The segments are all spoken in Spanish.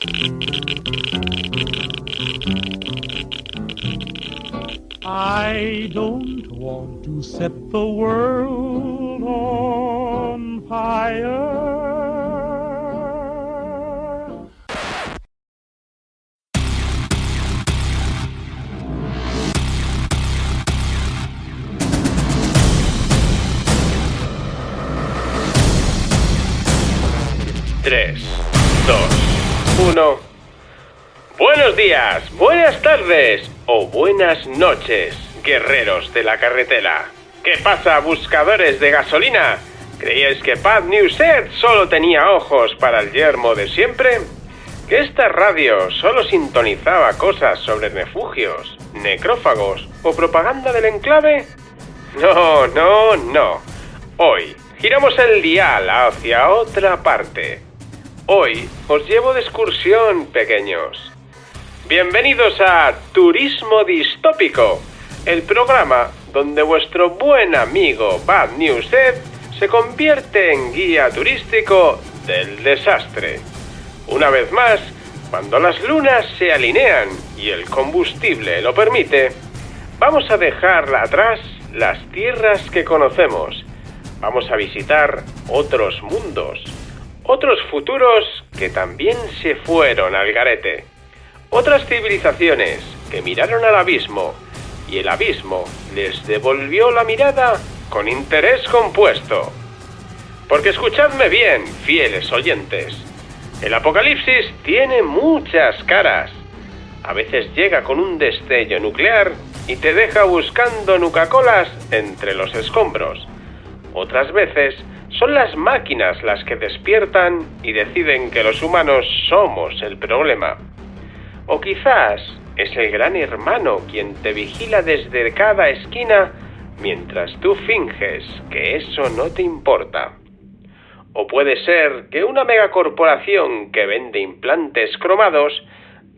I don't want to set the world on fire. Tres, dos, uno. Buenos días, buenas tardes o buenas noches, guerreros de la carretera. ¿Qué pasa, buscadores de gasolina? ¿Creíais que Bad Newshead solo tenía ojos para el yermo de siempre? ¿Que esta radio solo sintonizaba cosas sobre refugios, necrófagos o propaganda del enclave? No. Hoy giramos el dial hacia otra parte. Hoy os llevo de excursión, pequeños. Bienvenidos a Turismo Distópico, el programa donde vuestro buen amigo Bad Newshead se convierte en guía turístico del desastre. Una vez más, cuando las lunas se alinean y el combustible lo permite, vamos a dejar atrás las tierras que conocemos. Vamos a visitar otros mundos, otros futuros que también se fueron al garete. Otras civilizaciones que miraron al abismo y el abismo les devolvió la mirada con interés compuesto. Porque escuchadme bien, fieles oyentes, el apocalipsis tiene muchas caras. A veces llega con un destello nuclear y te deja buscando Nuca-Colas entre los escombros. Otras veces son las máquinas las que despiertan y deciden que los humanos somos el problema. O quizás es el gran hermano quien te vigila desde cada esquina mientras tú finges que eso no te importa. O puede ser que una megacorporación que vende implantes cromados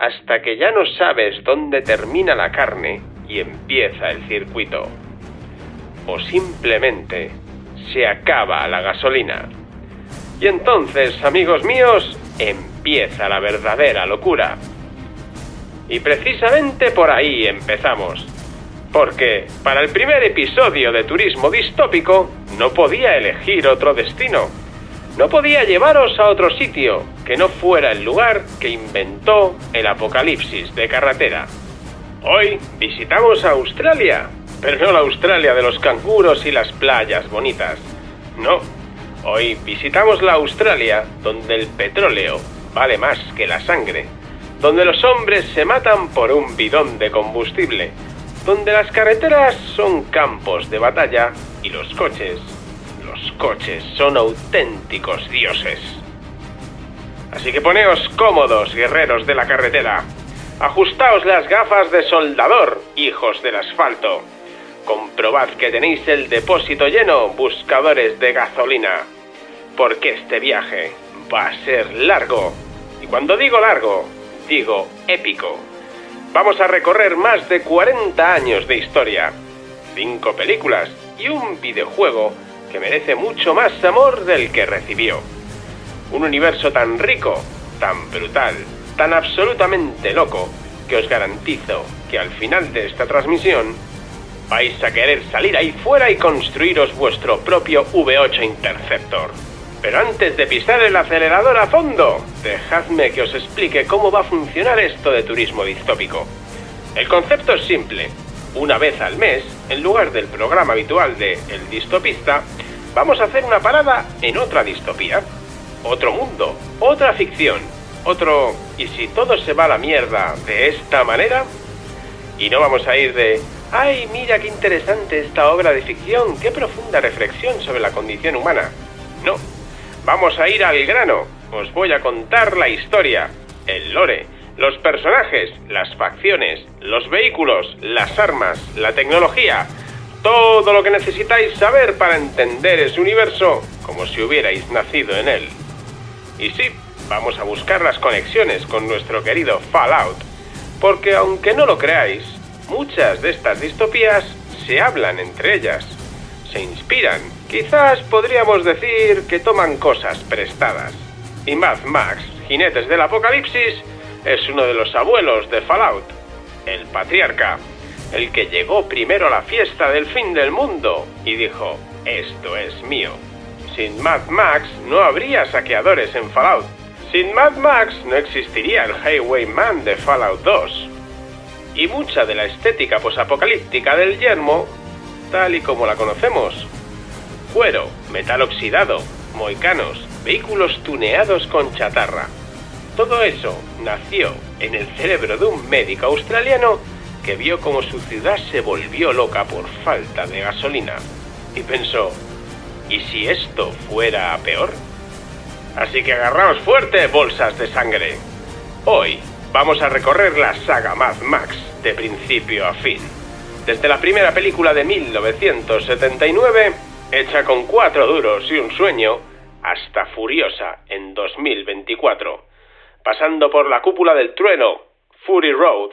hasta que ya no sabes dónde termina la carne y empieza el circuito. O simplemente se acaba la gasolina. Y entonces, amigos míos, empieza la verdadera locura. Y precisamente por ahí empezamos. Porque para el primer episodio de Turismo Distópico no podía elegir otro destino. No podía llevaros a otro sitio que no fuera el lugar que inventó el apocalipsis de carretera. Hoy visitamos Australia, pero no la Australia de los canguros y las playas bonitas. No, hoy visitamos la Australia donde el petróleo vale más que la sangre, donde los hombres se matan por un bidón de combustible, donde las carreteras son campos de batalla y los coches son auténticos dioses. Así que poneos cómodos, guerreros de la carretera. Ajustaos las gafas de soldador, hijos del asfalto. Comprobad que tenéis el depósito lleno, buscadores de gasolina. Porque este viaje va a ser largo. Y cuando digo largo, digo épico. Vamos a recorrer más de 40 años de historia, 5 películas y un videojuego que merece mucho más amor del que recibió. Un universo tan rico, tan brutal, tan absolutamente loco, que os garantizo que al final de esta transmisión vais a querer salir ahí fuera y construiros vuestro propio V8 Interceptor. Pero antes de pisar el acelerador a fondo, dejadme que os explique cómo va a funcionar esto de turismo distópico. El concepto es simple. Una vez al mes, en lugar del programa habitual de El Distopista, vamos a hacer una parada en otra distopía. Otro mundo, otra ficción, otro ¿y si todo se va a la mierda de esta manera? Y no vamos a ir de ¡ay, mira qué interesante esta obra de ficción! ¡Qué profunda reflexión sobre la condición humana! No, vamos a ir al grano. Os voy a contar la historia, el lore, los personajes, las facciones, los vehículos, las armas, la tecnología, todo lo que necesitáis saber para entender ese universo como si hubierais nacido en él. Y sí, vamos a buscar las conexiones con nuestro querido Fallout, porque aunque no lo creáis, muchas de estas distopías se hablan entre ellas, se inspiran, quizás podríamos decir que toman cosas prestadas. Y Mad Max, Jinetes del Apocalipsis, es uno de los abuelos de Fallout, el patriarca, el que llegó primero a la fiesta del fin del mundo y dijo, esto es mío. Sin Mad Max no habría saqueadores en Fallout. Sin Mad Max no existiría el Highwayman de Fallout 2. Y mucha de la estética posapocalíptica del yermo, tal y como la conocemos. Cuero, metal oxidado, mohicanos, vehículos tuneados con chatarra. Todo eso nació en el cerebro de un médico australiano que vio cómo su ciudad se volvió loca por falta de gasolina. Y pensó, ¿y si esto fuera peor? Así que agarraos fuerte, bolsas de sangre. Hoy vamos a recorrer la saga Mad Max de principio a fin. Desde la primera película de 1979, hecha con 4 duros y un sueño, hasta Furiosa en 2024, pasando por La Cúpula del Trueno, Fury Road,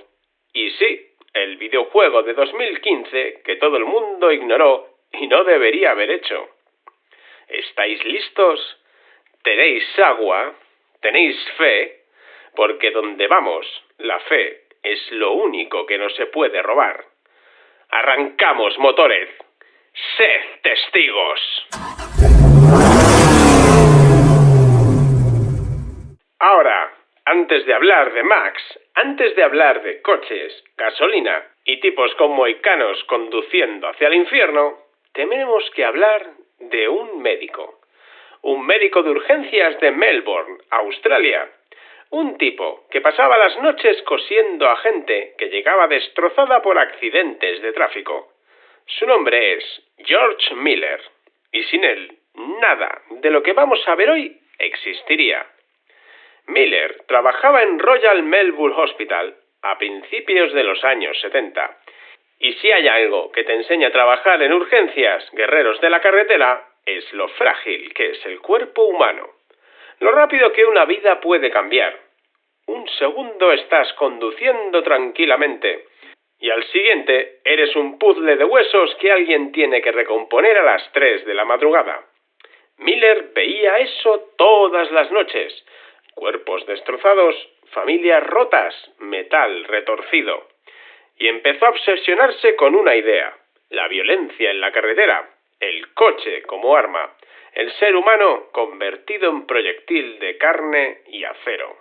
y sí, el videojuego de 2015 que todo el mundo ignoró y no debería haber hecho. ¿Estáis listos? ¿Tenéis agua? ¿Tenéis fe? Porque donde vamos, la fe es lo único que no se puede robar. ¡Arrancamos motores! ¡Sed testigos! Ahora, antes de hablar de Max, antes de hablar de coches, gasolina y tipos con mohicanos conduciendo hacia el infierno, tenemos que hablar de un médico. Un médico de urgencias de Melbourne, Australia. Un tipo que pasaba las noches cosiendo a gente que llegaba destrozada por accidentes de tráfico. Su nombre es George Miller, y sin él, nada de lo que vamos a ver hoy existiría. Miller trabajaba en Royal Melbourne Hospital a principios de los años 70. Y si hay algo que te enseña a trabajar en urgencias, guerreros de la carretera, es lo frágil que es el cuerpo humano. Lo rápido que una vida puede cambiar. Un segundo estás conduciendo tranquilamente y al siguiente eres un puzzle de huesos que alguien tiene que recomponer a las 3 de la madrugada. Miller veía eso todas las noches. Cuerpos destrozados, familias rotas, metal retorcido. Y empezó a obsesionarse con una idea: la violencia en la carretera, el coche como arma, el ser humano convertido en proyectil de carne y acero.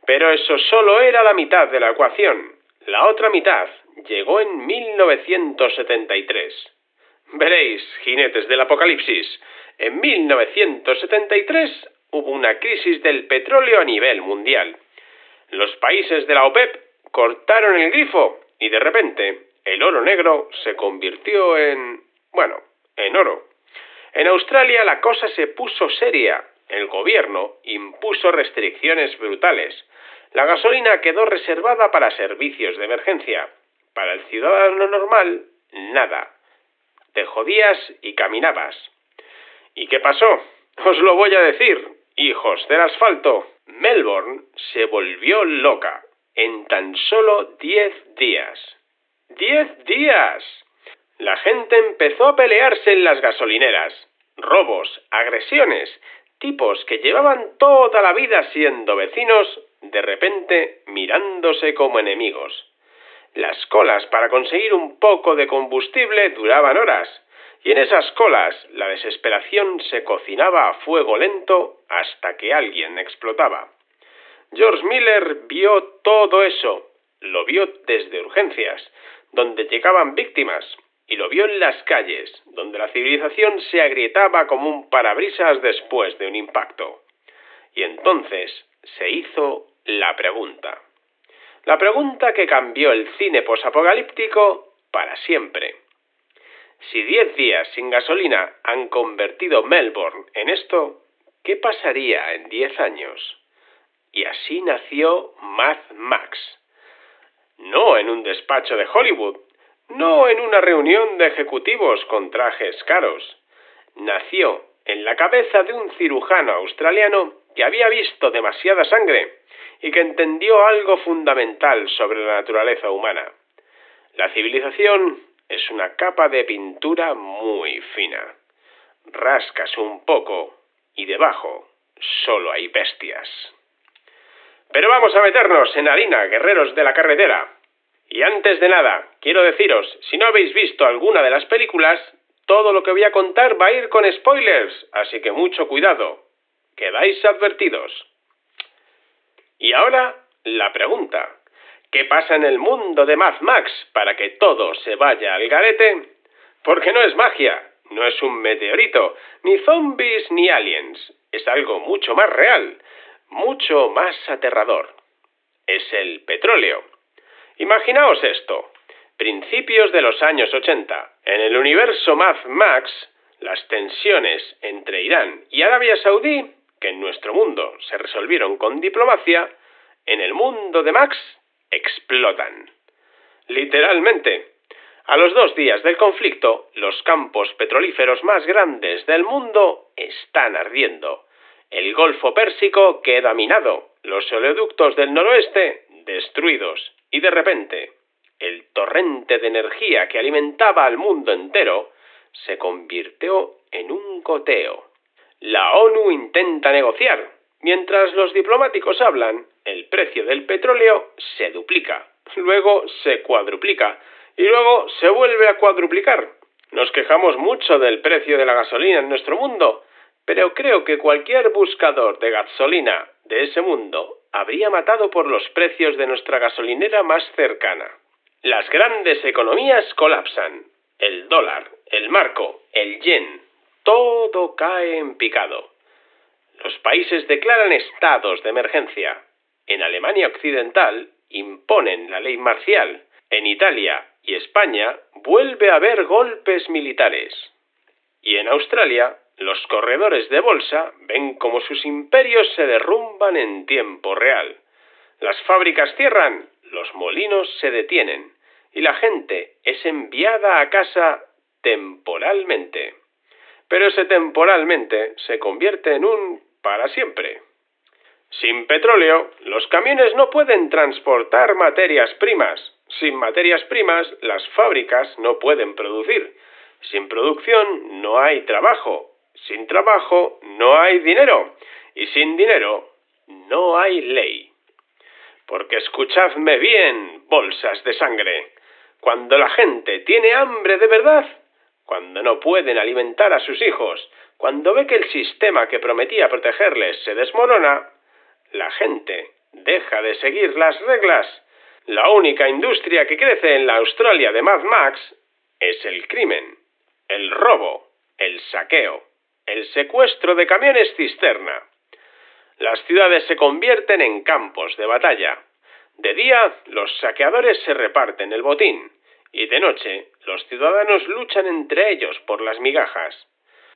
Pero eso solo era la mitad de la ecuación. La otra mitad llegó en 1973. Veréis, jinetes del apocalipsis, en 1973 hubo una crisis del petróleo a nivel mundial. Los países de la OPEP cortaron el grifo y de repente el oro negro se convirtió en oro. En Australia la cosa se puso seria. El gobierno impuso restricciones brutales. La gasolina quedó reservada para servicios de emergencia. Para el ciudadano normal, nada. Te jodías y caminabas. ¿Y qué pasó? Os lo voy a decir, hijos del asfalto. Melbourne se volvió loca en tan solo 10 días. ¡10 días! La gente empezó a pelearse en las gasolineras. Robos, agresiones, tipos que llevaban toda la vida siendo vecinos, de repente mirándose como enemigos. Las colas para conseguir un poco de combustible duraban horas, y en esas colas la desesperación se cocinaba a fuego lento hasta que alguien explotaba. George Miller vio todo eso, lo vio desde urgencias, donde llegaban víctimas, y lo vio en las calles, donde la civilización se agrietaba como un parabrisas después de un impacto. Y entonces se hizo la pregunta. La pregunta que cambió el cine posapocalíptico para siempre. Si 10 días sin gasolina han convertido Melbourne en esto, ¿qué pasaría en 10 años? Y así nació Mad Max. No en un despacho de Hollywood, no en una reunión de ejecutivos con trajes caros. Nació en la cabeza de un cirujano australiano que había visto demasiada sangre y que entendió algo fundamental sobre la naturaleza humana. La civilización es una capa de pintura muy fina. Rascas un poco y debajo solo hay bestias. Pero vamos a meternos en harina, guerreros de la carretera. Y antes de nada, quiero deciros, si no habéis visto alguna de las películas, todo lo que voy a contar va a ir con spoilers, así que mucho cuidado. Quedáis advertidos. Y ahora, la pregunta. ¿Qué pasa en el mundo de Mad Max para que todo se vaya al garete? Porque no es magia, no es un meteorito, ni zombies ni aliens. Es algo mucho más real, mucho más aterrador. Es el petróleo. Imaginaos esto. Principios de los años 80. En el universo Mad Max, las tensiones entre Irán y Arabia Saudí, que en nuestro mundo se resolvieron con diplomacia, en el mundo de Max explotan. Literalmente. A los 2 días del conflicto, los campos petrolíferos más grandes del mundo están ardiendo. El Golfo Pérsico queda minado, los oleoductos del noroeste destruidos y de repente, el torrente de energía que alimentaba al mundo entero se convirtió en un goteo. La ONU intenta negociar. Mientras los diplomáticos hablan, el precio del petróleo se duplica, luego se cuadruplica y luego se vuelve a cuadruplicar. Nos quejamos mucho del precio de la gasolina en nuestro mundo, pero creo que cualquier buscador de gasolina de ese mundo habría matado por los precios de nuestra gasolinera más cercana. Las grandes economías colapsan. El dólar, el marco, el yen, todo cae en picado. Los países declaran estados de emergencia. En Alemania Occidental imponen la ley marcial. En Italia y España vuelve a haber golpes militares. Y en Australia, los corredores de bolsa ven como sus imperios se derrumban en tiempo real. Las fábricas cierran, los molinos se detienen y la gente es enviada a casa temporalmente. Pero ese temporalmente se convierte en un para siempre. Sin petróleo, los camiones no pueden transportar materias primas. Sin materias primas, las fábricas no pueden producir. Sin producción, no hay trabajo. Sin trabajo, no hay dinero. Y sin dinero, no hay ley. Porque escuchadme bien, bolsas de sangre. Cuando la gente tiene hambre de verdad, cuando no pueden alimentar a sus hijos, cuando ve que el sistema que prometía protegerles se desmorona, la gente deja de seguir las reglas. La única industria que crece en la Australia de Mad Max es el crimen, el robo, el saqueo, el secuestro de camiones cisterna. Las ciudades se convierten en campos de batalla. De día, los saqueadores se reparten el botín, y de noche, los ciudadanos luchan entre ellos por las migajas.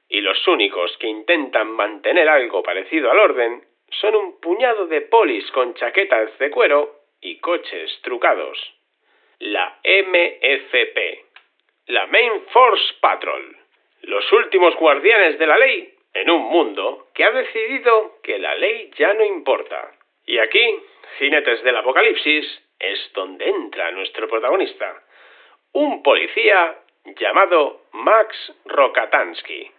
Y los únicos que intentan mantener algo parecido al orden son un puñado de polis con chaquetas de cuero y coches trucados. La MFP, la Main Force Patrol, los últimos guardianes de la ley en un mundo que ha decidido que la ley ya no importa. Y aquí, jinetes del apocalipsis, es donde entra nuestro protagonista, un policía llamado Max Rokatansky,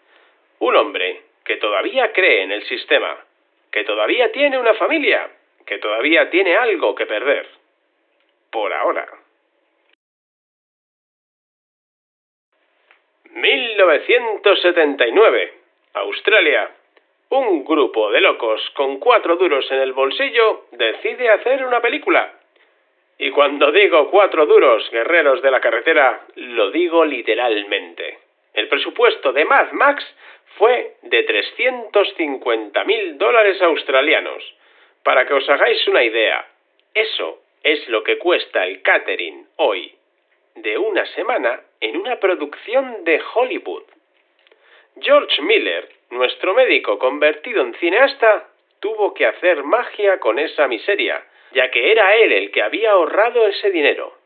un hombre que todavía cree en el sistema, que todavía tiene una familia, que todavía tiene algo que perder. Por ahora. 1979. Australia. Un grupo de locos con 4 duros en el bolsillo decide hacer una película. Y cuando digo 4 duros, guerreros de la carretera, lo digo literalmente. El presupuesto de Mad Max fue de $350.000 australianos. Para que os hagáis una idea, eso es lo que cuesta el catering hoy de una semana en una producción de Hollywood. George Miller, nuestro médico convertido en cineasta, tuvo que hacer magia con esa miseria, ya que era él el que había ahorrado ese dinero.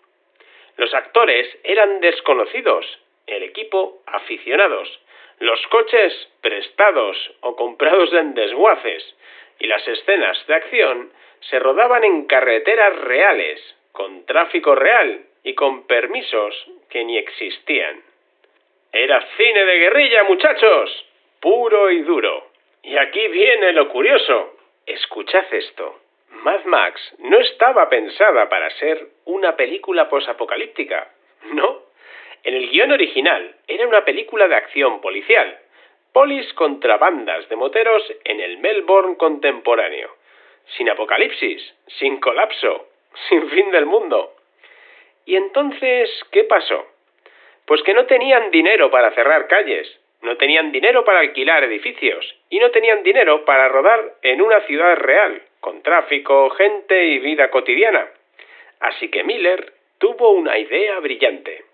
Los actores eran desconocidos, el equipo aficionados, los coches prestados o comprados en desguaces, y las escenas de acción se rodaban en carreteras reales, con tráfico real y con permisos que ni existían. Era cine de guerrilla, muchachos, puro y duro. Y aquí viene lo curioso. Escuchad esto. Mad Max no estaba pensada para ser una película posapocalíptica. No. En el guión original era una película de acción policial. Polis contra bandas de moteros en el Melbourne contemporáneo. Sin apocalipsis, sin colapso, sin fin del mundo. ¿Y entonces qué pasó? Pues que no tenían dinero para cerrar calles, no tenían dinero para alquilar edificios y no tenían dinero para rodar en una ciudad real, con tráfico, gente y vida cotidiana. Así que Miller tuvo una idea brillante.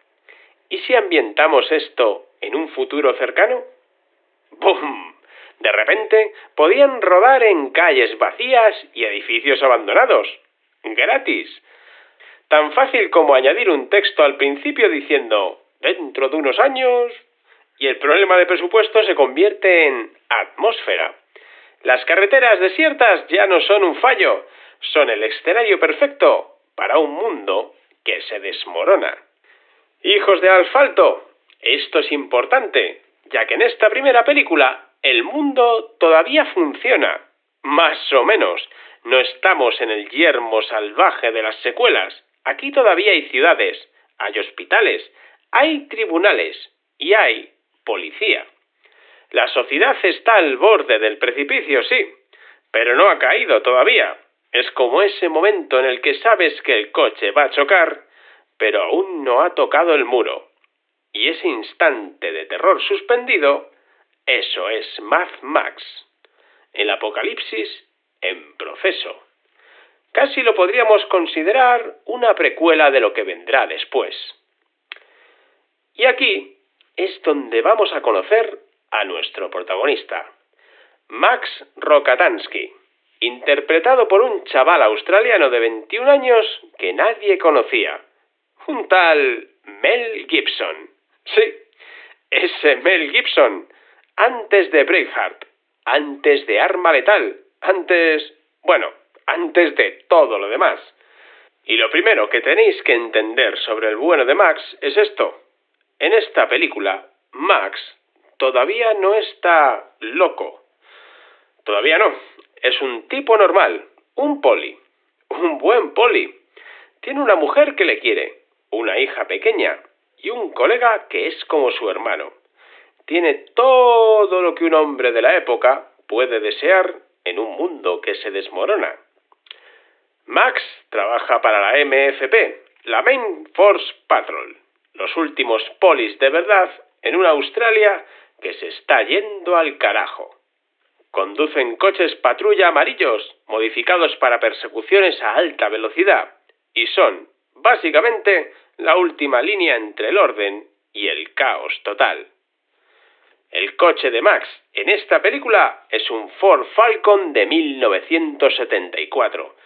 ¿Y si ambientamos esto en un futuro cercano? ¡Bum! De repente podían rodar en calles vacías y edificios abandonados. ¡Gratis! Tan fácil como añadir un texto al principio diciendo «dentro de unos años» y el problema de presupuesto se convierte en atmósfera. Las carreteras desiertas ya no son un fallo, son el escenario perfecto para un mundo que se desmorona. Hijos de asfalto, esto es importante, ya que en esta primera película el mundo todavía funciona, más o menos. No estamos en el yermo salvaje de las secuelas. Aquí todavía hay ciudades, hay hospitales, hay tribunales y hay policía. La sociedad está al borde del precipicio, sí, pero no ha caído todavía. Es como ese momento en el que sabes que el coche va a chocar, pero aún no ha tocado el muro. Y ese instante de terror suspendido, eso es Mad Max. El apocalipsis en proceso. Casi lo podríamos considerar una precuela de lo que vendrá después. Y aquí es donde vamos a conocer a nuestro protagonista, Max Rokatansky, interpretado por un chaval australiano de 21 años que nadie conocía, un tal Mel Gibson. Sí, ese Mel Gibson, antes de Braveheart, antes de Arma Letal, antes de todo lo demás. Y lo primero que tenéis que entender sobre el bueno de Max es esto. En esta película, Max todavía no está loco. Todavía no. Es un tipo normal, un poli, un buen poli. Tiene una mujer que le quiere, una hija pequeña y un colega que es como su hermano. Tiene todo lo que un hombre de la época puede desear en un mundo que se desmorona. Max trabaja para la MFP, la Main Force Patrol, los últimos polis de verdad en una Australia que se está yendo al carajo. Conducen coches patrulla amarillos, modificados para persecuciones a alta velocidad, y son, básicamente, la última línea entre el orden y el caos total. El coche de Max en esta película es un Ford Falcon de 1974,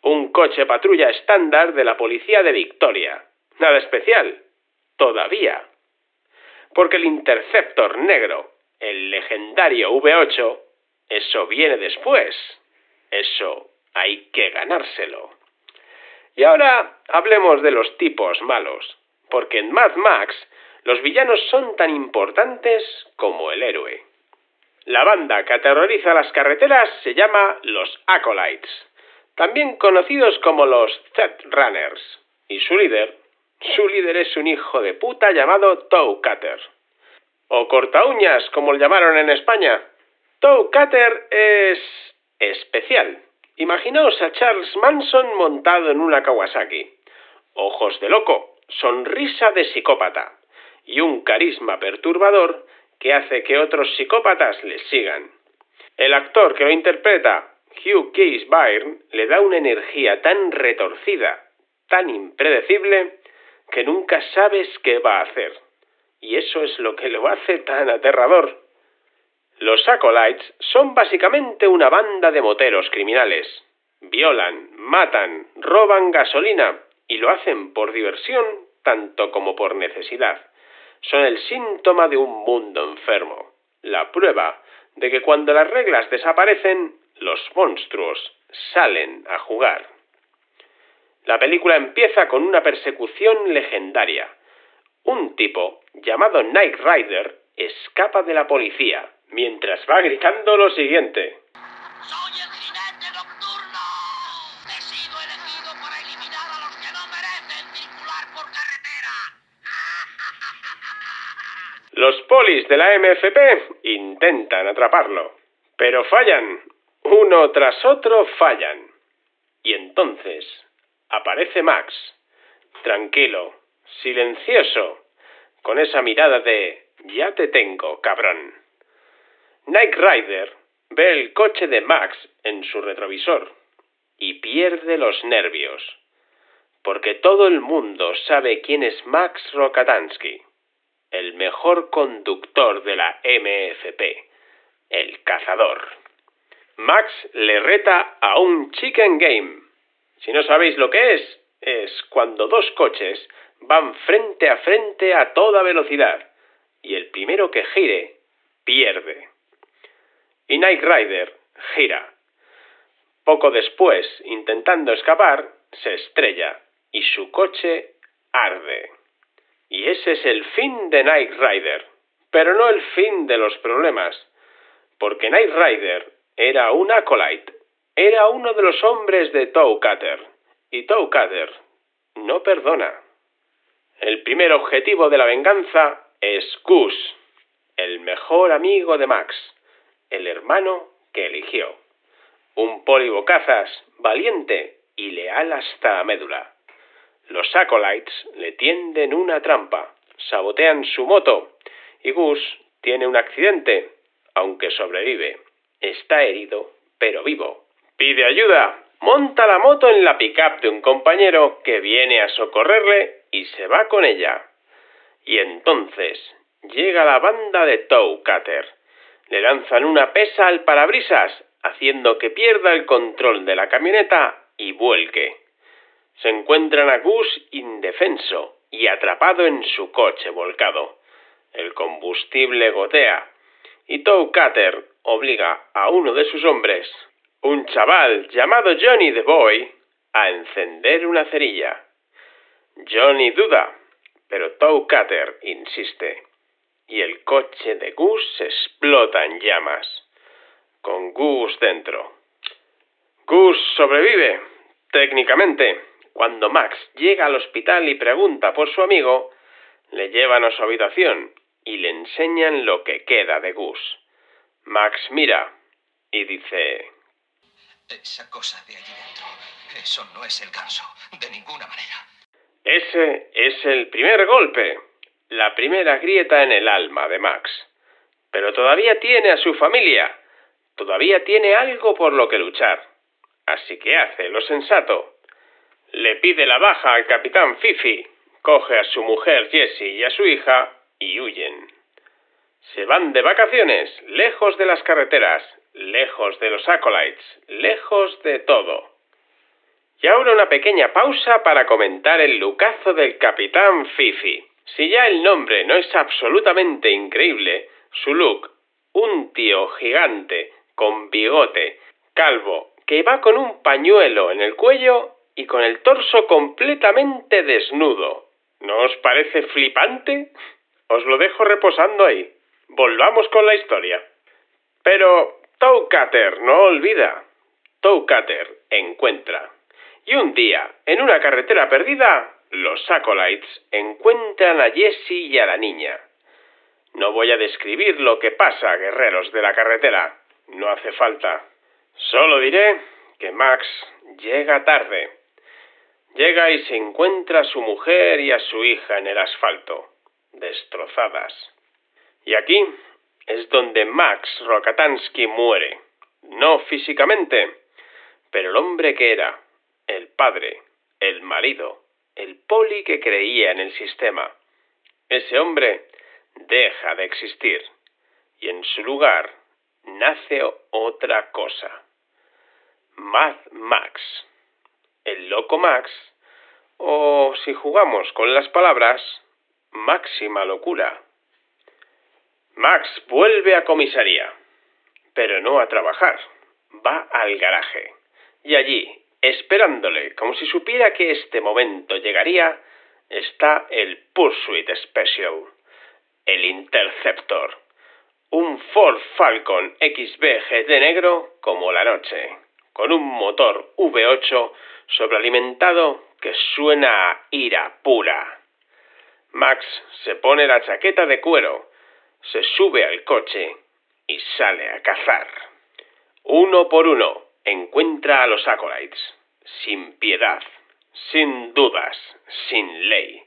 un coche patrulla estándar de la policía de Victoria. Nada especial, todavía. Porque el Interceptor negro, el legendario V8, eso viene después. Eso hay que ganárselo. Y ahora hablemos de los tipos malos, porque en Mad Max los villanos son tan importantes como el héroe. La banda que aterroriza las carreteras se llama los Acolytes, también conocidos como los Theft Runners, y su líder es un hijo de puta llamado Toe Cutter, o cortaúñas como lo llamaron en España. Toe Cutter es especial. Imaginaos a Charles Manson montado en una Kawasaki. Ojos de loco, sonrisa de psicópata y un carisma perturbador que hace que otros psicópatas le sigan. El actor que lo interpreta, Hugh Keys Byrne, le da una energía tan retorcida, tan impredecible, que nunca sabes qué va a hacer. Y eso es lo que lo hace tan aterrador. Los Acolytes son básicamente una banda de moteros criminales. Violan, matan, roban gasolina y lo hacen por diversión tanto como por necesidad. Son el síntoma de un mundo enfermo, la prueba de que cuando las reglas desaparecen, los monstruos salen a jugar. La película empieza con una persecución legendaria. Un tipo llamado Knight Rider escapa de la policía, mientras va gritando lo siguiente. ¡Soy el jinete nocturno! He sido elegido para eliminar a los que no merecen circular por carretera. Los polis de la MFP intentan atraparlo, pero fallan. Uno tras otro fallan. Y entonces aparece Max, tranquilo, silencioso, con esa mirada de «ya te tengo, cabrón». Knight Rider ve el coche de Max en su retrovisor y pierde los nervios, porque todo el mundo sabe quién es Max Rokatansky, el mejor conductor de la MFP, el cazador. Max le reta a un chicken game. Si no sabéis lo que es cuando dos coches van frente a toda velocidad y el primero que gire pierde. Y Knight Rider gira. Poco después, intentando escapar, se estrella y su coche arde. Y ese es el fin de Knight Rider, pero no el fin de los problemas, porque Knight Rider era un acolyte, era uno de los hombres de Toe Cutter, y Toe Cutter no perdona. El primer objetivo de la venganza es Gus, el mejor amigo de Max, el hermano que eligió. Un polibocazas valiente y leal hasta la médula. Los acolytes le tienden una trampa, sabotean su moto, y Gus tiene un accidente, aunque sobrevive. Está herido, pero vivo. Pide ayuda, monta la moto en la pick-up de un compañero que viene a socorrerle y se va con ella. Y entonces llega la banda de Toe Cutter. Le lanzan una pesa al parabrisas, haciendo que pierda el control de la camioneta y vuelque. Se encuentran a Gus indefenso y atrapado en su coche volcado. El combustible gotea y Toe Cutter obliga a uno de sus hombres, un chaval llamado Johnny the Boy, a encender una cerilla. Johnny duda, pero Toe Cutter insiste, y el coche de Gus explota en llamas, con Gus dentro. Gus sobrevive, técnicamente. Cuando Max llega al hospital y pregunta por su amigo, le llevan a su habitación y le enseñan lo que queda de Gus. Max mira y dice: Esa cosa de allí dentro, eso no es el ganso, de ninguna manera. Ese es el primer golpe, la primera grieta en el alma de Max. Pero todavía tiene a su familia, todavía tiene algo por lo que luchar. Así que hace lo sensato. Le pide la baja al capitán Fifi, coge a su mujer Jessie y a su hija y huyen. Se van de vacaciones, lejos de las carreteras, lejos de los acolytes, lejos de todo. Y ahora una pequeña pausa para comentar el lookazo del capitán Fifi. Si ya el nombre no es absolutamente increíble, su look, un tío gigante, con bigote, calvo, que va con un pañuelo en el cuello y con el torso completamente desnudo. ¿No os parece flipante? Os lo dejo reposando ahí. Volvamos con la historia. Pero Toe Cutter no olvida. Toe Cutter encuentra. Y un día, en una carretera perdida, los acolytes encuentran a Jessie y a la niña. No voy a describir lo que pasa, guerreros de la carretera. No hace falta. Solo diré que Max llega tarde. Llega y se encuentra a su mujer y a su hija en el asfalto, destrozadas. Y aquí es donde Max Rokatansky muere. No físicamente, pero el hombre que era, el padre, el marido, el poli que creía en el sistema. Ese hombre deja de existir y en su lugar nace otra cosa. Mad Max. El loco Max, o si jugamos con las palabras, máxima locura. Max vuelve a comisaría, pero no a trabajar, va al garaje. Y allí, esperándole, como si supiera que este momento llegaría, está el Pursuit Special, el Interceptor, Un Ford Falcon XB GT negro como la noche, con un motor V8 sobrealimentado que suena a ira pura. Max se pone la chaqueta de cuero, se sube al coche y sale a cazar. Uno por uno encuentra a los acolytes, sin piedad, sin dudas, sin ley.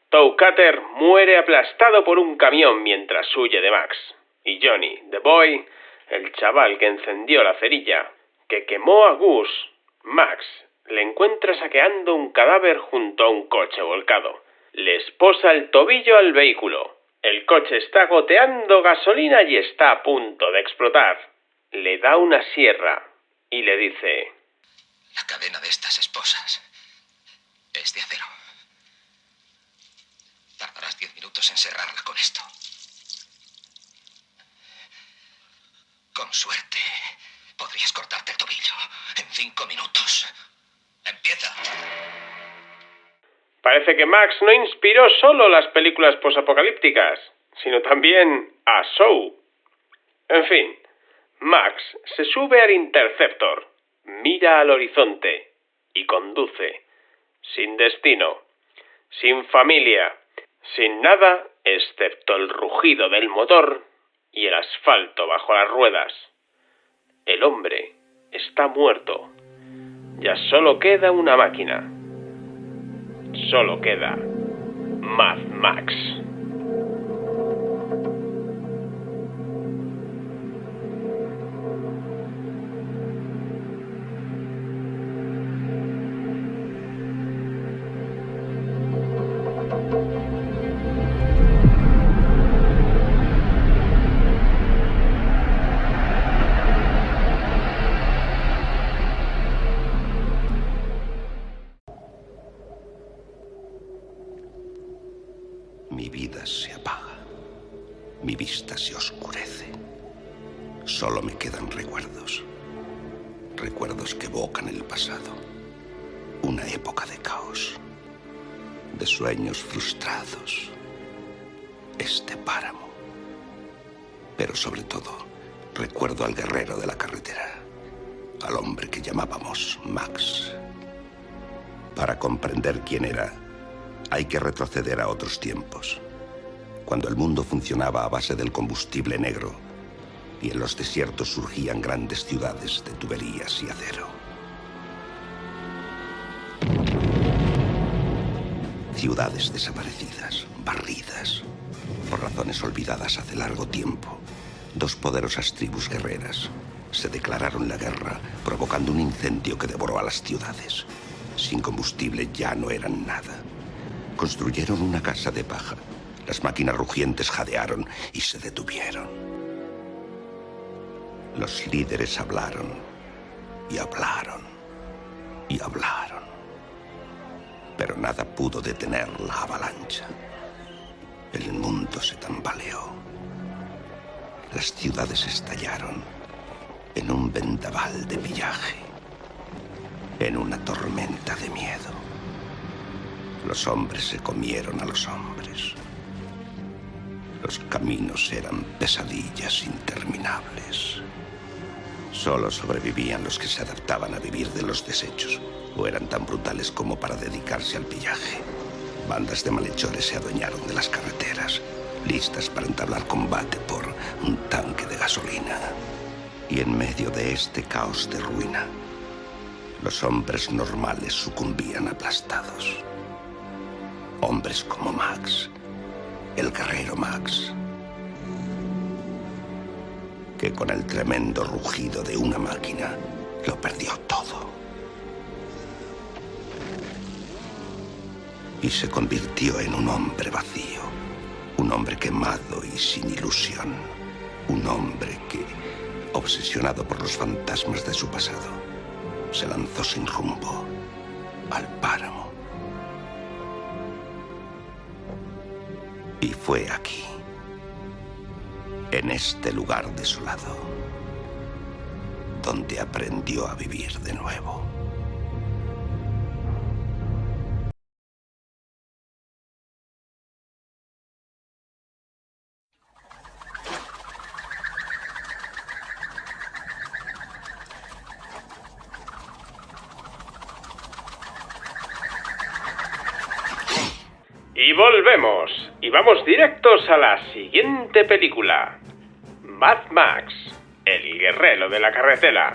Toucutter muere aplastado por un camión mientras huye de Max, y Johnny, the boy, el chaval que encendió la cerilla, que quemó a Gus, Max, le encuentra saqueando un cadáver junto a un coche volcado. Le esposa el tobillo al vehículo. El coche está goteando gasolina y está a punto de explotar. Le da una sierra y le dice: La cadena de estas esposas es de acero. Tardarás 10 minutos en cerrarla con esto. Con suerte, podrías cortarte el tobillo en 5 minutos. ¡Empieza! Parece que Max no inspiró solo las películas posapocalípticas, sino también a Saw. En fin, Max se sube al Interceptor, mira al horizonte y conduce, sin destino, sin familia, sin nada excepto el rugido del motor y el asfalto bajo las ruedas. El hombre está muerto. Ya solo queda una máquina. Solo queda Mad Max. Mi vida se apaga, mi vista se oscurece. Solo me quedan recuerdos. Recuerdos que evocan el pasado. Una época de caos, de sueños frustrados. Este páramo. Pero sobre todo, recuerdo al guerrero de la carretera, al hombre que llamábamos Max. Para comprender quién era, hay que retroceder a otros tiempos, cuando el mundo funcionaba a base del combustible negro y en los desiertos surgían grandes ciudades de tuberías y acero. Ciudades desaparecidas, barridas, por razones olvidadas hace largo tiempo. Dos poderosas tribus guerreras se declararon la guerra, provocando un incendio que devoró a las ciudades. Sin combustible ya no eran nada. Construyeron una casa de paja. Las máquinas rugientes jadearon y se detuvieron. Los líderes hablaron y hablaron y hablaron. Pero nada pudo detener la avalancha. El mundo se tambaleó. Las ciudades estallaron en un vendaval de pillaje, en una tormenta de miedo. Los hombres se comieron a los hombres. Los caminos eran pesadillas interminables. Solo sobrevivían los que se adaptaban a vivir de los desechos, o eran tan brutales como para dedicarse al pillaje. Bandas de malhechores se adueñaron de las carreteras, listas para entablar combate por un tanque de gasolina. Y en medio de este caos de ruina, los hombres normales sucumbían aplastados. Hombres como Max, el guerrero Max, que con el tremendo rugido de una máquina lo perdió todo. Y se convirtió en un hombre vacío, un hombre quemado y sin ilusión, un hombre que, obsesionado por los fantasmas de su pasado, se lanzó sin rumbo al páramo. Y fue aquí, en este lugar desolado, donde aprendió a vivir de nuevo. Y volvemos, y vamos directos a la siguiente película. Mad Max, el guerrero de la carretera.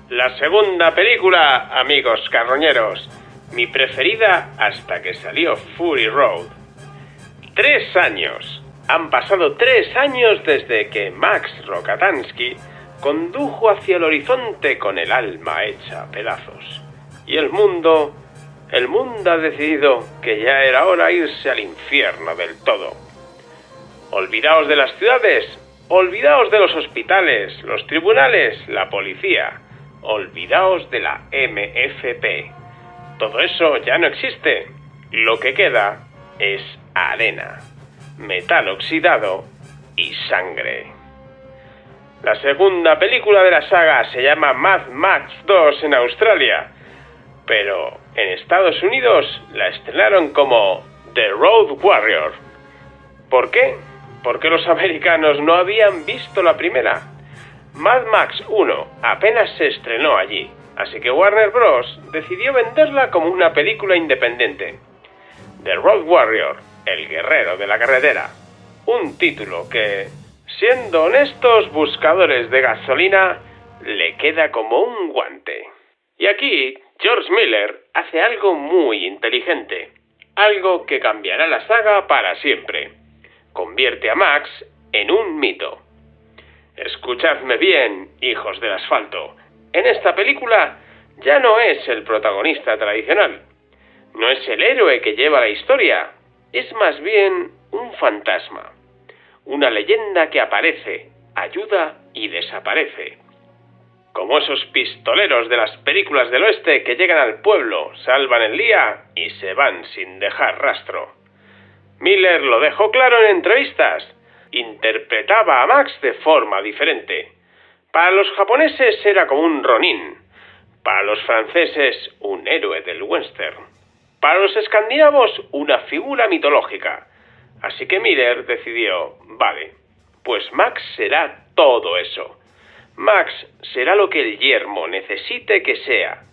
La segunda película, amigos carroñeros, mi preferida hasta que salió Fury Road. 3 años. Han pasado 3 años desde que Max Rokatansky condujo hacia el horizonte con el alma hecha a pedazos. Y el mundo ha decidido que ya era hora irse al infierno del todo. Olvidaos de las ciudades, olvidaos de los hospitales, los tribunales, la policía. Olvidaos de la MFP. Todo eso ya no existe. Lo que queda es arena, metal oxidado y sangre. La segunda película de la saga se llama Mad Max 2 en Australia, pero en Estados Unidos la estrenaron como The Road Warrior. ¿Por qué? Porque los americanos no habían visto la primera. Mad Max 1 apenas se estrenó allí, así que Warner Bros. Decidió venderla como una película independiente. The Road Warrior, el guerrero de la carretera. Un título que, siendo honestos buscadores de gasolina, le queda como un guante. Y aquí, George Miller hace algo muy inteligente, algo que cambiará la saga para siempre. Convierte a Max en un mito. Escuchadme bien, hijos del asfalto. En esta película ya no es el protagonista tradicional. No es el héroe que lleva la historia. Es más bien un fantasma. Una leyenda que aparece, ayuda y desaparece. Como esos pistoleros de las películas del oeste que llegan al pueblo, salvan el día y se van sin dejar rastro. Miller lo dejó claro en entrevistas. Interpretaba a Max de forma diferente. Para los japoneses era como un ronin. Para los franceses, un héroe del western. Para los escandinavos, una figura mitológica. Así que Miller decidió, vale, pues Max será todo eso. Max será lo que el yermo necesite que sea.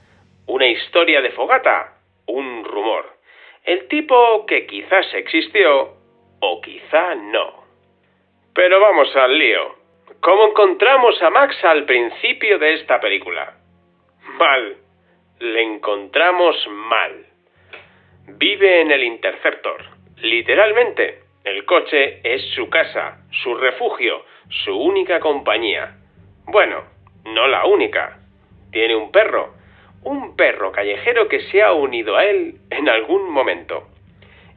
Una historia de fogata, un rumor. El tipo que quizás existió o quizá no. Pero vamos al lío. ¿Cómo encontramos a Max al principio de esta película? Mal. Le encontramos mal. Vive en el Interceptor. Literalmente, el coche es su casa, su refugio, su única compañía. Bueno, no la única. Tiene un perro callejero que se ha unido a él en algún momento.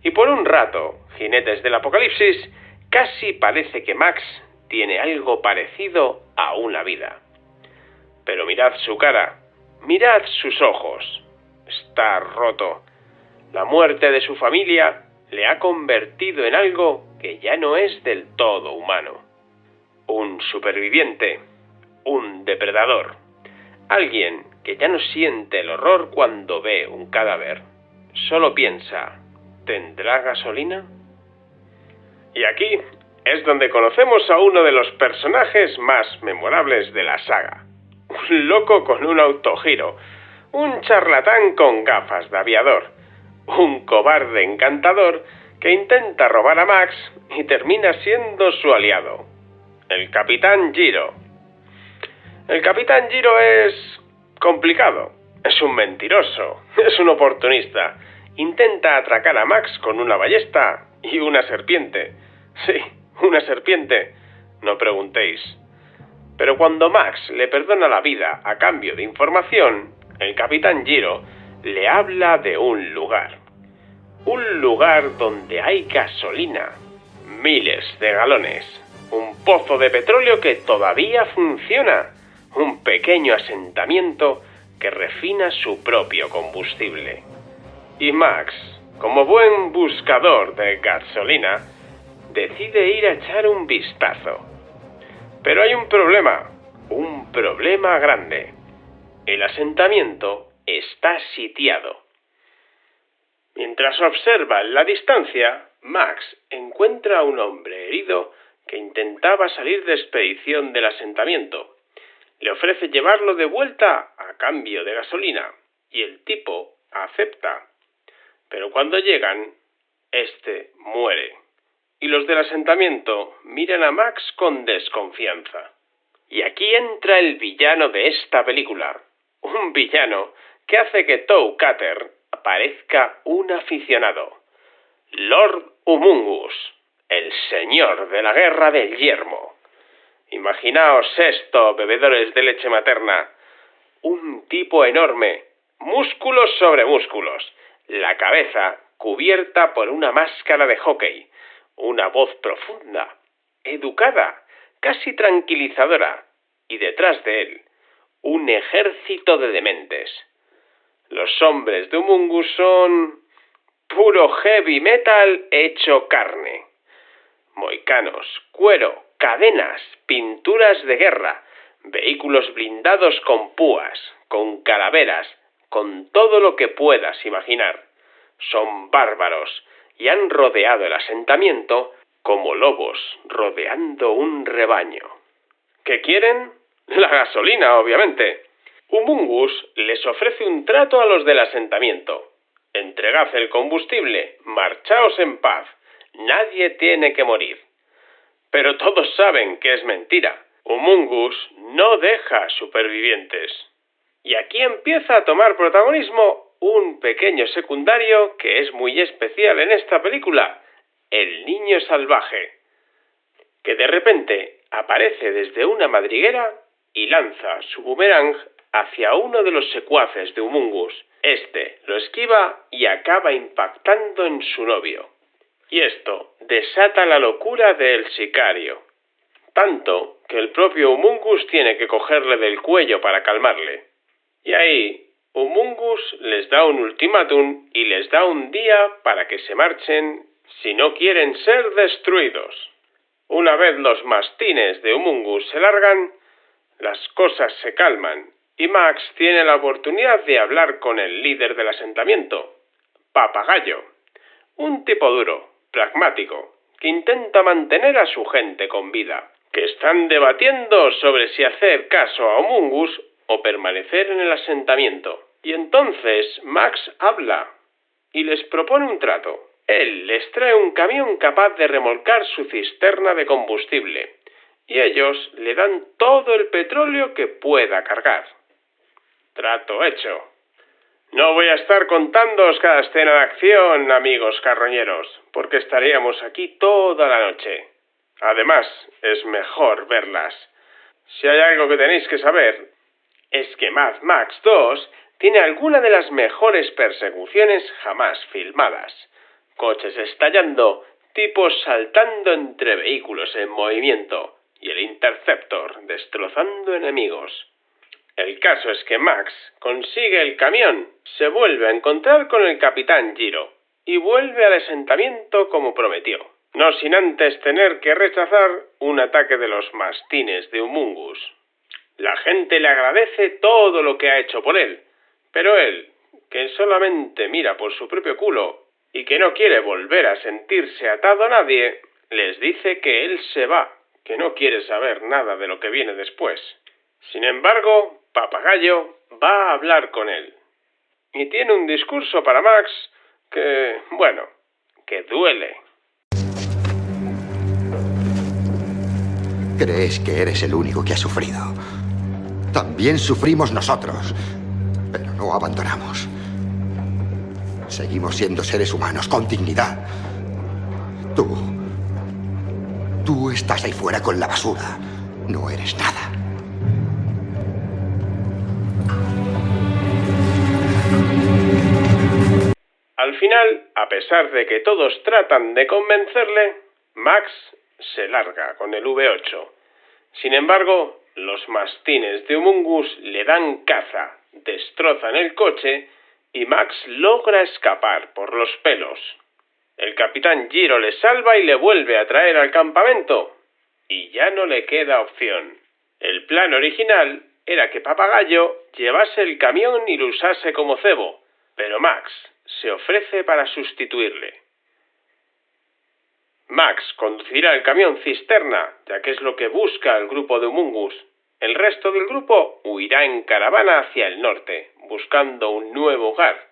Y por un rato, jinetes del apocalipsis, casi parece que Max tiene algo parecido a una vida. Pero mirad su cara, mirad sus ojos. Está roto. La muerte de su familia le ha convertido en algo que ya no es del todo humano. Un superviviente, un depredador, alguien que ya no siente el horror cuando ve un cadáver. Solo piensa, ¿tendrá gasolina? Y aquí es donde conocemos a uno de los personajes más memorables de la saga. Un loco con un autogiro, un charlatán con gafas de aviador, un cobarde encantador que intenta robar a Max y termina siendo su aliado, el Capitán Giro. El Capitán Giro es complicado, es un mentiroso, es un oportunista. Intenta atracar a Max con una ballesta y una serpiente. Sí, una serpiente, no preguntéis. Pero cuando Max le perdona la vida a cambio de información, el Capitán Giro le habla de un lugar. Un lugar donde hay gasolina, miles de galones, un pozo de petróleo que todavía funciona, un pequeño asentamiento que refina su propio combustible. Y Max, como buen buscador de gasolina, decide ir a echar un vistazo. Pero hay un problema grande. El asentamiento está sitiado. Mientras observa en la distancia, Max encuentra a un hombre herido que intentaba salir de expedición del asentamiento. Le ofrece llevarlo de vuelta a cambio de gasolina, y el tipo acepta. Pero cuando llegan, Este muere. Y los del asentamiento miran a Max con desconfianza. Y aquí entra el villano de esta película. Un villano que hace que Toe Cutter parezca un aficionado. Lord Humungus, el señor de la guerra del yermo. Imaginaos esto, bebedores de leche materna. Un tipo enorme, músculos sobre músculos, la cabeza cubierta por una máscara de hockey, una voz profunda, educada, casi tranquilizadora, y detrás de él, un ejército de dementes. Los hombres de Humungus son puro heavy metal hecho carne. Moicanos, cuero, cadenas, pinturas de guerra, vehículos blindados con púas, con calaveras, con todo lo que puedas imaginar. Son bárbaros y han rodeado el asentamiento como lobos rodeando un rebaño. ¿Qué quieren? La gasolina, obviamente. Humungus les ofrece un trato a los del asentamiento. Entregad el combustible, marchaos en paz, nadie tiene que morir. Pero todos saben que es mentira. Humungus no deja supervivientes. Y aquí empieza a tomar protagonismo un pequeño secundario que es muy especial en esta película, el niño salvaje, que de repente aparece desde una madriguera y lanza su boomerang hacia uno de los secuaces de Humungus. Este lo esquiva y acaba impactando en su novio. Y esto desata la locura del sicario. Tanto que el propio Humungus tiene que cogerle del cuello para calmarle. Y ahí, Humungus les da un ultimátum y les da un día para que se marchen si no quieren ser destruidos. Una vez los mastines de Humungus se largan, las cosas se calman y Max tiene la oportunidad de hablar con el líder del asentamiento, Papagayo, un tipo duro, pragmático, que intenta mantener a su gente con vida, que están debatiendo sobre si hacer caso a Humungus o permanecer en el asentamiento. Y entonces Max habla y les propone un trato. Él les trae un camión capaz de remolcar su cisterna de combustible y ellos le dan todo el petróleo que pueda cargar. Trato hecho. No voy a estar contándoos cada escena de acción, amigos carroñeros, porque estaríamos aquí toda la noche. Además, es mejor verlas. Si hay algo que tenéis que saber, es que Mad Max 2 tiene alguna de las mejores persecuciones jamás filmadas. Coches estallando, tipos saltando entre vehículos en movimiento y el Interceptor destrozando enemigos. El caso es que Max consigue el camión, se vuelve a encontrar con el Capitán Giro y vuelve al asentamiento como prometió, no sin antes tener que rechazar un ataque de los mastines de Humungus. La gente le agradece todo lo que ha hecho por él, pero él, que solamente mira por su propio culo y que no quiere volver a sentirse atado a nadie, les dice que él se va, que no quiere saber nada de lo que viene después. Sin embargo, Papagayo va a hablar con él. Y tiene un discurso para Max que, bueno, que duele. Crees que eres el único que ha sufrido. También sufrimos nosotros, pero no abandonamos. Seguimos siendo seres humanos con dignidad. Tú estás ahí fuera con la basura. No eres nada. Al final, a pesar de que todos tratan de convencerle, Max se larga con el V8. Sin embargo, los mastines de Humungus le dan caza, destrozan el coche y Max logra escapar por los pelos. El Capitán Giro le salva y le vuelve a traer al campamento. Y ya no le queda opción. El plan original era que Papagayo llevase el camión y lo usase como cebo, pero Max se ofrece para sustituirle. Max conducirá el camión cisterna, ya que es lo que busca el grupo de Humungus. El resto del grupo huirá en caravana hacia el norte, buscando un nuevo hogar.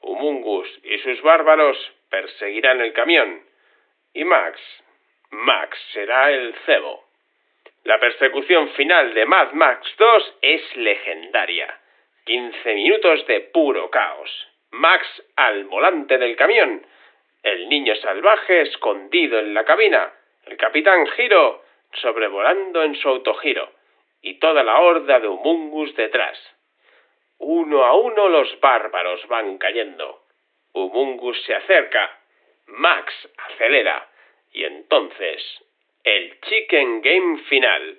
Humungus y sus bárbaros perseguirán el camión y Max será el cebo. La persecución final de Mad Max 2 es legendaria. 15 minutos de puro caos. Max al volante del camión, el niño salvaje escondido en la cabina, el capitán Giro sobrevolando en su autogiro y toda la horda de Humungus detrás. Uno a uno los bárbaros van cayendo. Humungus se acerca, Max acelera y entonces el Chicken Game final.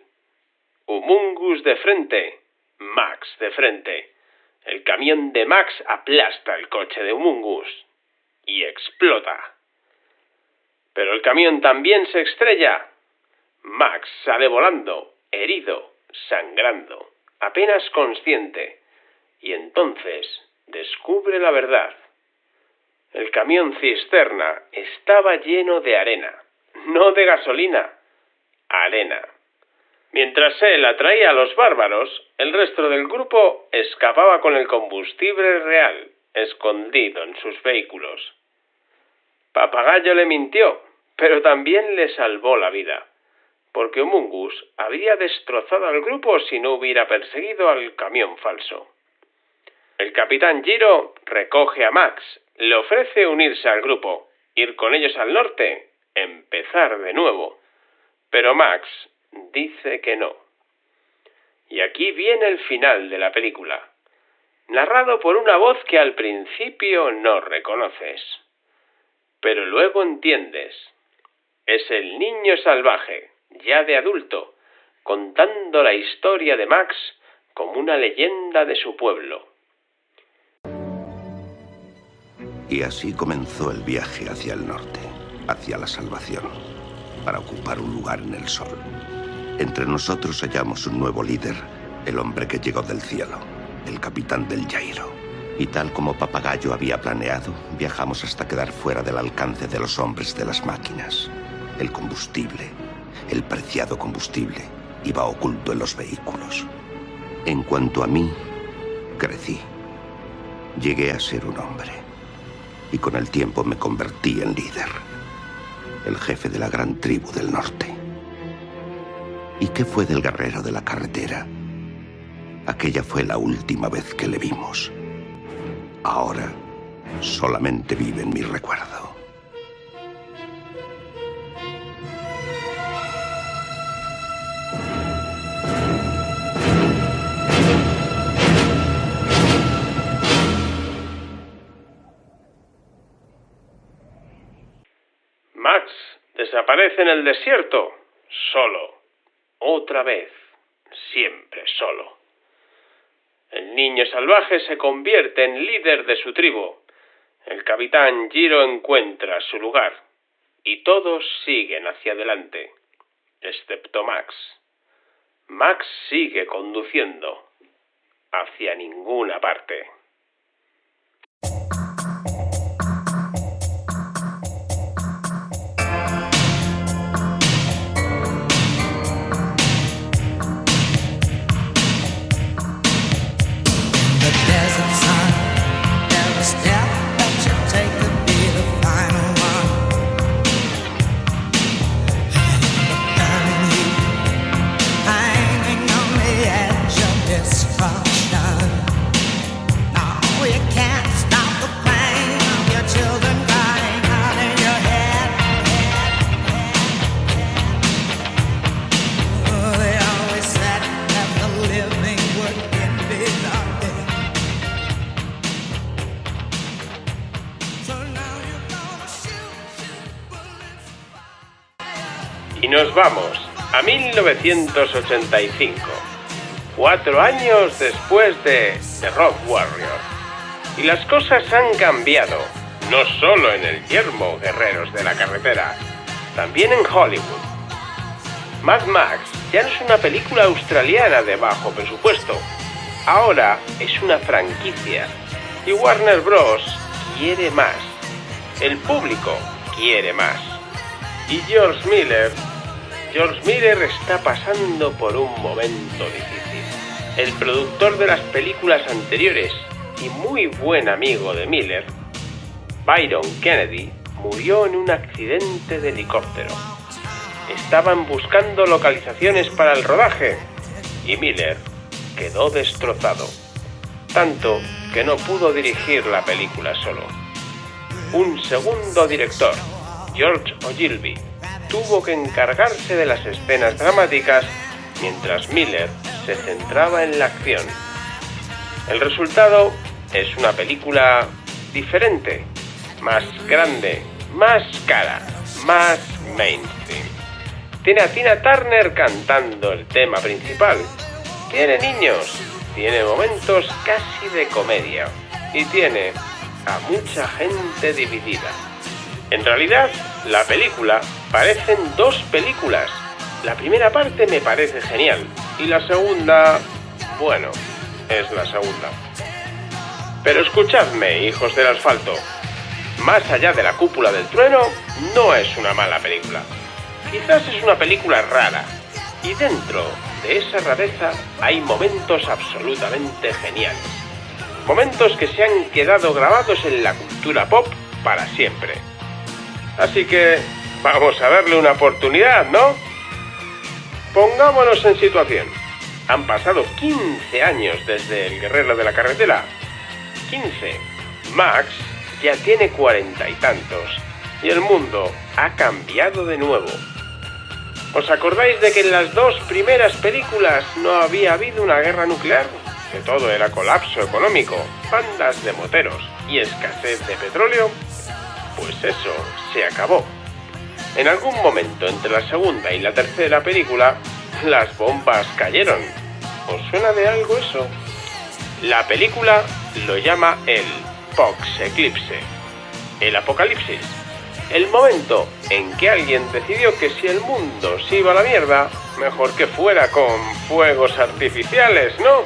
Humungus de frente, Max de frente. El camión de Max aplasta el coche de Humungus y explota. Pero el camión también se estrella. Max sale volando, herido, sangrando, apenas consciente, y entonces descubre la verdad. El camión cisterna estaba lleno de arena, no de gasolina, arena. Mientras él atraía a los bárbaros, el resto del grupo escapaba con el combustible real, escondido en sus vehículos. Papagayo le mintió, pero también le salvó la vida, porque Humungus habría destrozado al grupo si no hubiera perseguido al camión falso. El capitán Giro recoge a Max, le ofrece unirse al grupo, ir con ellos al norte, empezar de nuevo, pero Max dice que no. Y aquí viene el final de la película, narrado por una voz que al principio no reconoces, pero luego entiendes. Es el niño salvaje, ya de adulto, contando la historia de Max como una leyenda de su pueblo. Y así comenzó el viaje hacia el norte, hacia la salvación, para ocupar un lugar en el sol. Entre nosotros hallamos un nuevo líder, el hombre que llegó del cielo, el capitán del Jairo. Y tal como Papagayo había planeado, viajamos hasta quedar fuera del alcance de los hombres de las máquinas. El combustible, el preciado combustible, iba oculto en los vehículos. En cuanto a mí, crecí. Llegué a ser un hombre. Y con el tiempo me convertí en líder. El jefe de la gran tribu del norte. ¿Y qué fue del guerrero de la carretera? Aquella fue la última vez que le vimos. Ahora solamente vive en mi recuerdo. Max desaparece en el desierto, solo, otra vez, siempre solo. El niño salvaje se convierte en líder de su tribu. El capitán Giro encuentra su lugar y todos siguen hacia adelante, excepto Max. Max sigue conduciendo hacia ninguna parte. Y nos vamos a 1985, 4 años después de The Road Warrior. Y las cosas han cambiado, no solo en el yermo Guerreros de la Carretera, también en Hollywood. Mad Max ya no es una película australiana de bajo presupuesto, ahora es una franquicia. Y Warner Bros. Quiere más, el público quiere más. Y George Miller está pasando por un momento difícil. El productor de las películas anteriores y muy buen amigo de Miller, Byron Kennedy, murió en un accidente de helicóptero. Estaban buscando localizaciones para el rodaje y Miller quedó destrozado, tanto que no pudo dirigir la película solo. Un segundo director, George Ogilvy, tuvo que encargarse de las escenas dramáticas mientras Miller se centraba en la acción. El resultado es una película diferente, más grande, más cara, más mainstream. Tiene a Tina Turner cantando el tema principal. Tiene niños, tiene momentos casi de comedia y tiene a mucha gente dividida. En realidad, la película parecen dos películas. La primera parte me parece genial y la segunda, bueno, es la segunda. Pero escuchadme, hijos del asfalto. Más allá de la cúpula del trueno, no es una mala película. Quizás es una película rara, y dentro de esa rareza hay momentos absolutamente geniales. Momentos que se han quedado grabados en la cultura pop para siempre. Así que vamos a darle una oportunidad, ¿no? Pongámonos en situación. Han pasado 15 años desde El guerrero de la carretera. 15. Max ya tiene 40 y tantos, y el mundo ha cambiado de nuevo. ¿Os acordáis de que en las dos primeras películas no había habido una guerra nuclear? Que todo era colapso económico, bandas de moteros y escasez de petróleo. Pues eso se acabó. En algún momento entre la segunda y la tercera película, las bombas cayeron. ¿Os suena de algo eso? La película lo llama el Pox-eclipse, el apocalipsis. El momento en que alguien decidió que si el mundo se iba a la mierda, mejor que fuera con fuegos artificiales, ¿no?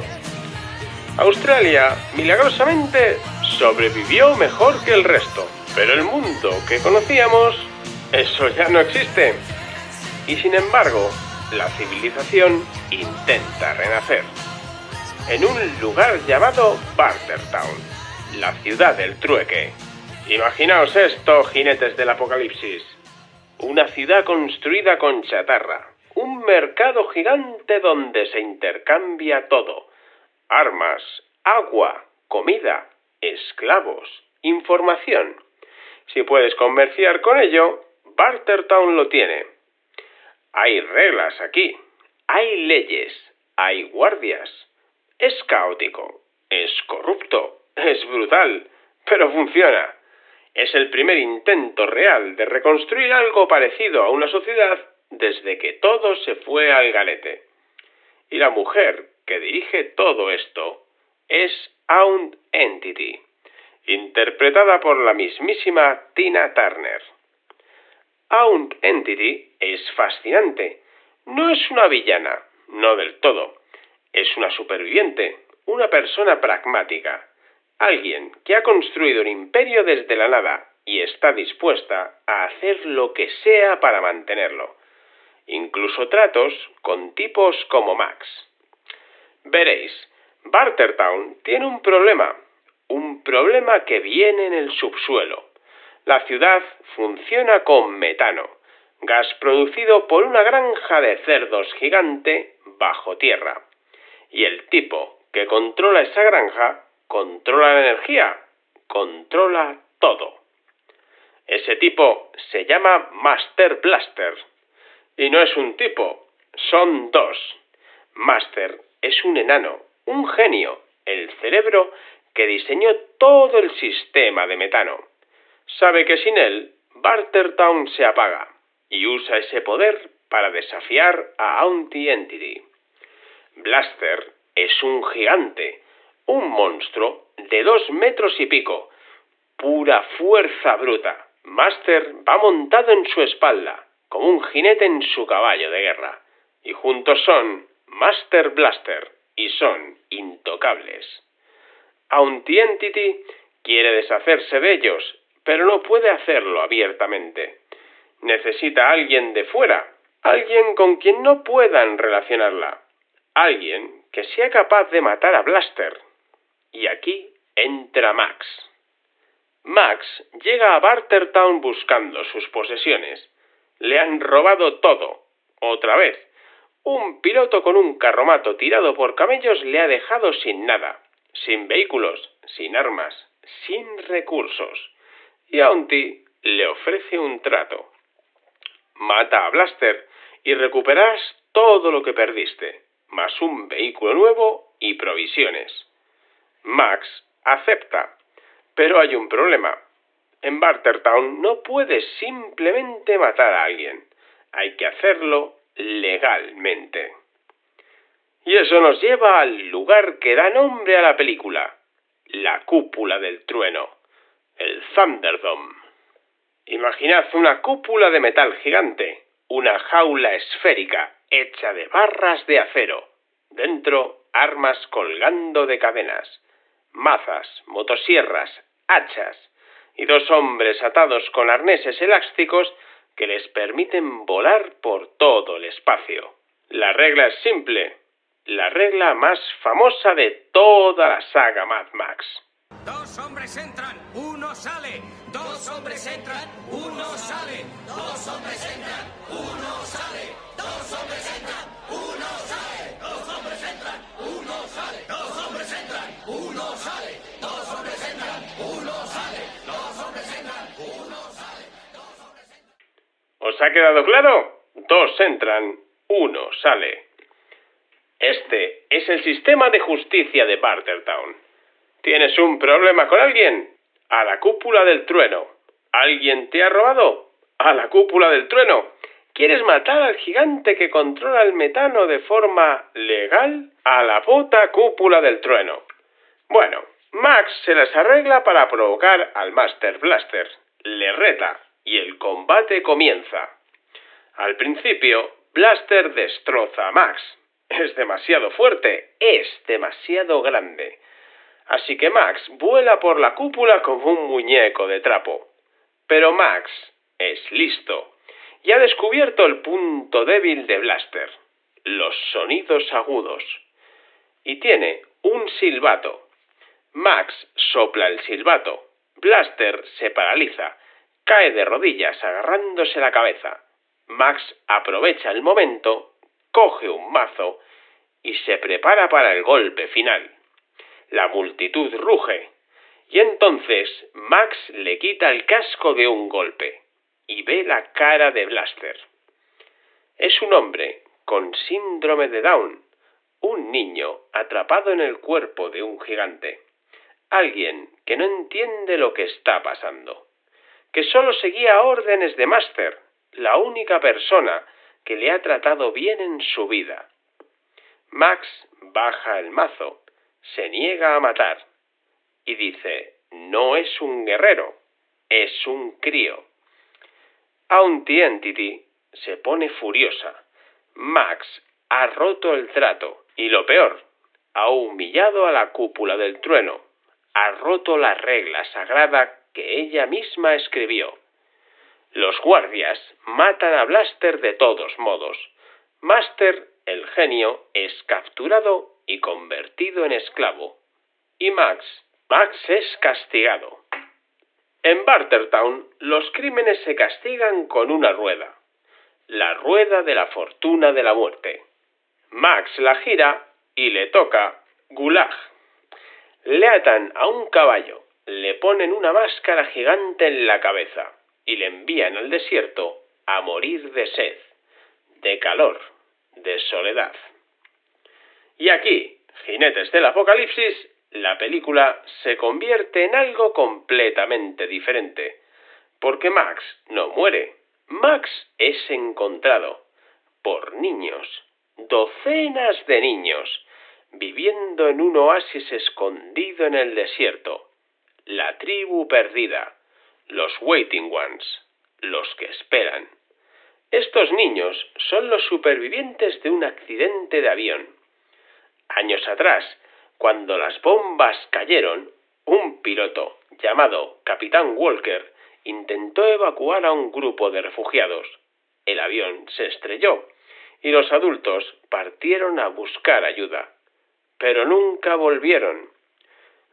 Australia, milagrosamente, sobrevivió mejor que el resto, pero el mundo que conocíamos, eso ya no existe. Y sin embargo, la civilización intenta renacer. En un lugar llamado Bartertown, la ciudad del trueque. Imaginaos esto, jinetes del apocalipsis. Una ciudad construida con chatarra. Un mercado gigante donde se intercambia todo. Armas, agua, comida, esclavos, información. Si puedes comerciar con ello, Bartertown lo tiene. Hay reglas aquí. Hay leyes. Hay guardias. Es caótico. Es corrupto. Es brutal. Pero funciona. Es el primer intento real de reconstruir algo parecido a una sociedad desde que todo se fue al garete. Y la mujer que dirige todo esto es Aunt Entity, interpretada por la mismísima Tina Turner. Aunt Entity es fascinante. No es una villana, no del todo. Es una superviviente, una persona pragmática. Alguien que ha construido un imperio desde la nada y está dispuesta a hacer lo que sea para mantenerlo. Incluso tratos con tipos como Max. Veréis, Bartertown tiene un problema que viene en el subsuelo. La ciudad funciona con metano, gas producido por una granja de cerdos gigante bajo tierra. Y el tipo que controla esa granja controla la energía, controla todo. Ese tipo se llama Master Blaster. Y no es un tipo, son dos. Master es un enano, un genio, el cerebro que diseñó todo el sistema de metano. Sabe que sin él, Bartertown se apaga y usa ese poder para desafiar a Aunt Entity. Blaster es un gigante, un monstruo de 2 metros y pico, pura fuerza bruta. Master va montado en su espalda, como un jinete en su caballo de guerra, y juntos son Master Blaster, y son intocables. Aunt Entity quiere deshacerse de ellos, pero no puede hacerlo abiertamente. Necesita a alguien de fuera, alguien con quien no puedan relacionarla, alguien que sea capaz de matar a Blaster. Y aquí entra Max. Max llega a Bartertown buscando sus posesiones. Le han robado todo. Otra vez. Un piloto con un carromato tirado por camellos le ha dejado sin nada. Sin vehículos, sin armas, sin recursos. Y Auntie le ofrece un trato. Mata a Blaster y recuperarás todo lo que perdiste, más un vehículo nuevo y provisiones. Max acepta, pero hay un problema. En Bartertown no puedes simplemente matar a alguien. Hay que hacerlo legalmente. Y eso nos lleva al lugar que da nombre a la película, la Cúpula del Trueno, el Thunderdome. Imaginad una cúpula de metal gigante, una jaula esférica hecha de barras de acero. Dentro, armas colgando de cadenas, mazas, motosierras, hachas y dos hombres atados con arneses elásticos que les permiten volar por todo el espacio. La regla es simple, la regla más famosa de toda la saga Mad Max. Dos hombres entran, uno sale. Dos hombres entran, uno sale. Dos hombres entran, uno sale. Dos hombres entran, uno sale. Dos hombres entran, uno sale. Dos hombres entran, uno sale. Dos hombres entran, uno sale. Dos hombres entran, uno sale. Dos hombres entran. ¿Os ha quedado claro? Dos entran, uno sale. Este es el sistema de justicia de Bartertown. ¿Tienes un problema con alguien? A la Cúpula del Trueno. ¿Alguien te ha robado? A la Cúpula del Trueno. ¿Quieres matar al gigante que controla el metano de forma legal? A la puta Cúpula del Trueno. Bueno, Max se las arregla para provocar al Master Blaster. Le reta y el combate comienza. Al principio, Blaster destroza a Max. Es demasiado fuerte, es demasiado grande. Así que Max vuela por la cúpula como un muñeco de trapo. Pero Max es listo y ha descubierto el punto débil de Blaster, los sonidos agudos. Y tiene un silbato. Max sopla el silbato. Blaster se paraliza, cae de rodillas agarrándose la cabeza. Max aprovecha el momento, coge un mazo y se prepara para el golpe final. La multitud ruge, y entonces Max le quita el casco de un golpe, y ve la cara de Blaster. Es un hombre con síndrome de Down, un niño atrapado en el cuerpo de un gigante, alguien que no entiende lo que está pasando, que solo seguía órdenes de Master, la única persona que le ha tratado bien en su vida. Max baja el mazo, se niega a matar y dice, no es un guerrero, es un crío. Auntie Entity se pone furiosa. Max ha roto el trato y lo peor, ha humillado a la Cúpula del Trueno, ha roto la regla sagrada que ella misma escribió. Los guardias matan a Blaster de todos modos. Master, el genio, es capturado y convertido en esclavo. Y Max es castigado. En Bartertown, los crímenes se castigan con una rueda. La rueda de la fortuna de la muerte. Max la gira y le toca Gulag. Le atan a un caballo, le ponen una máscara gigante en la cabeza y le envían al desierto a morir de sed, de calor, de soledad. Y aquí, Jinetes del Apocalipsis, la película se convierte en algo completamente diferente, porque Max no muere. Max es encontrado por niños, docenas de niños, viviendo en un oasis escondido en el desierto, la tribu perdida, los Waiting Ones, los que esperan. Estos niños son los supervivientes de un accidente de avión. Años atrás, cuando las bombas cayeron, un piloto llamado Capitán Walker intentó evacuar a un grupo de refugiados. El avión se estrelló y los adultos partieron a buscar ayuda, pero nunca volvieron.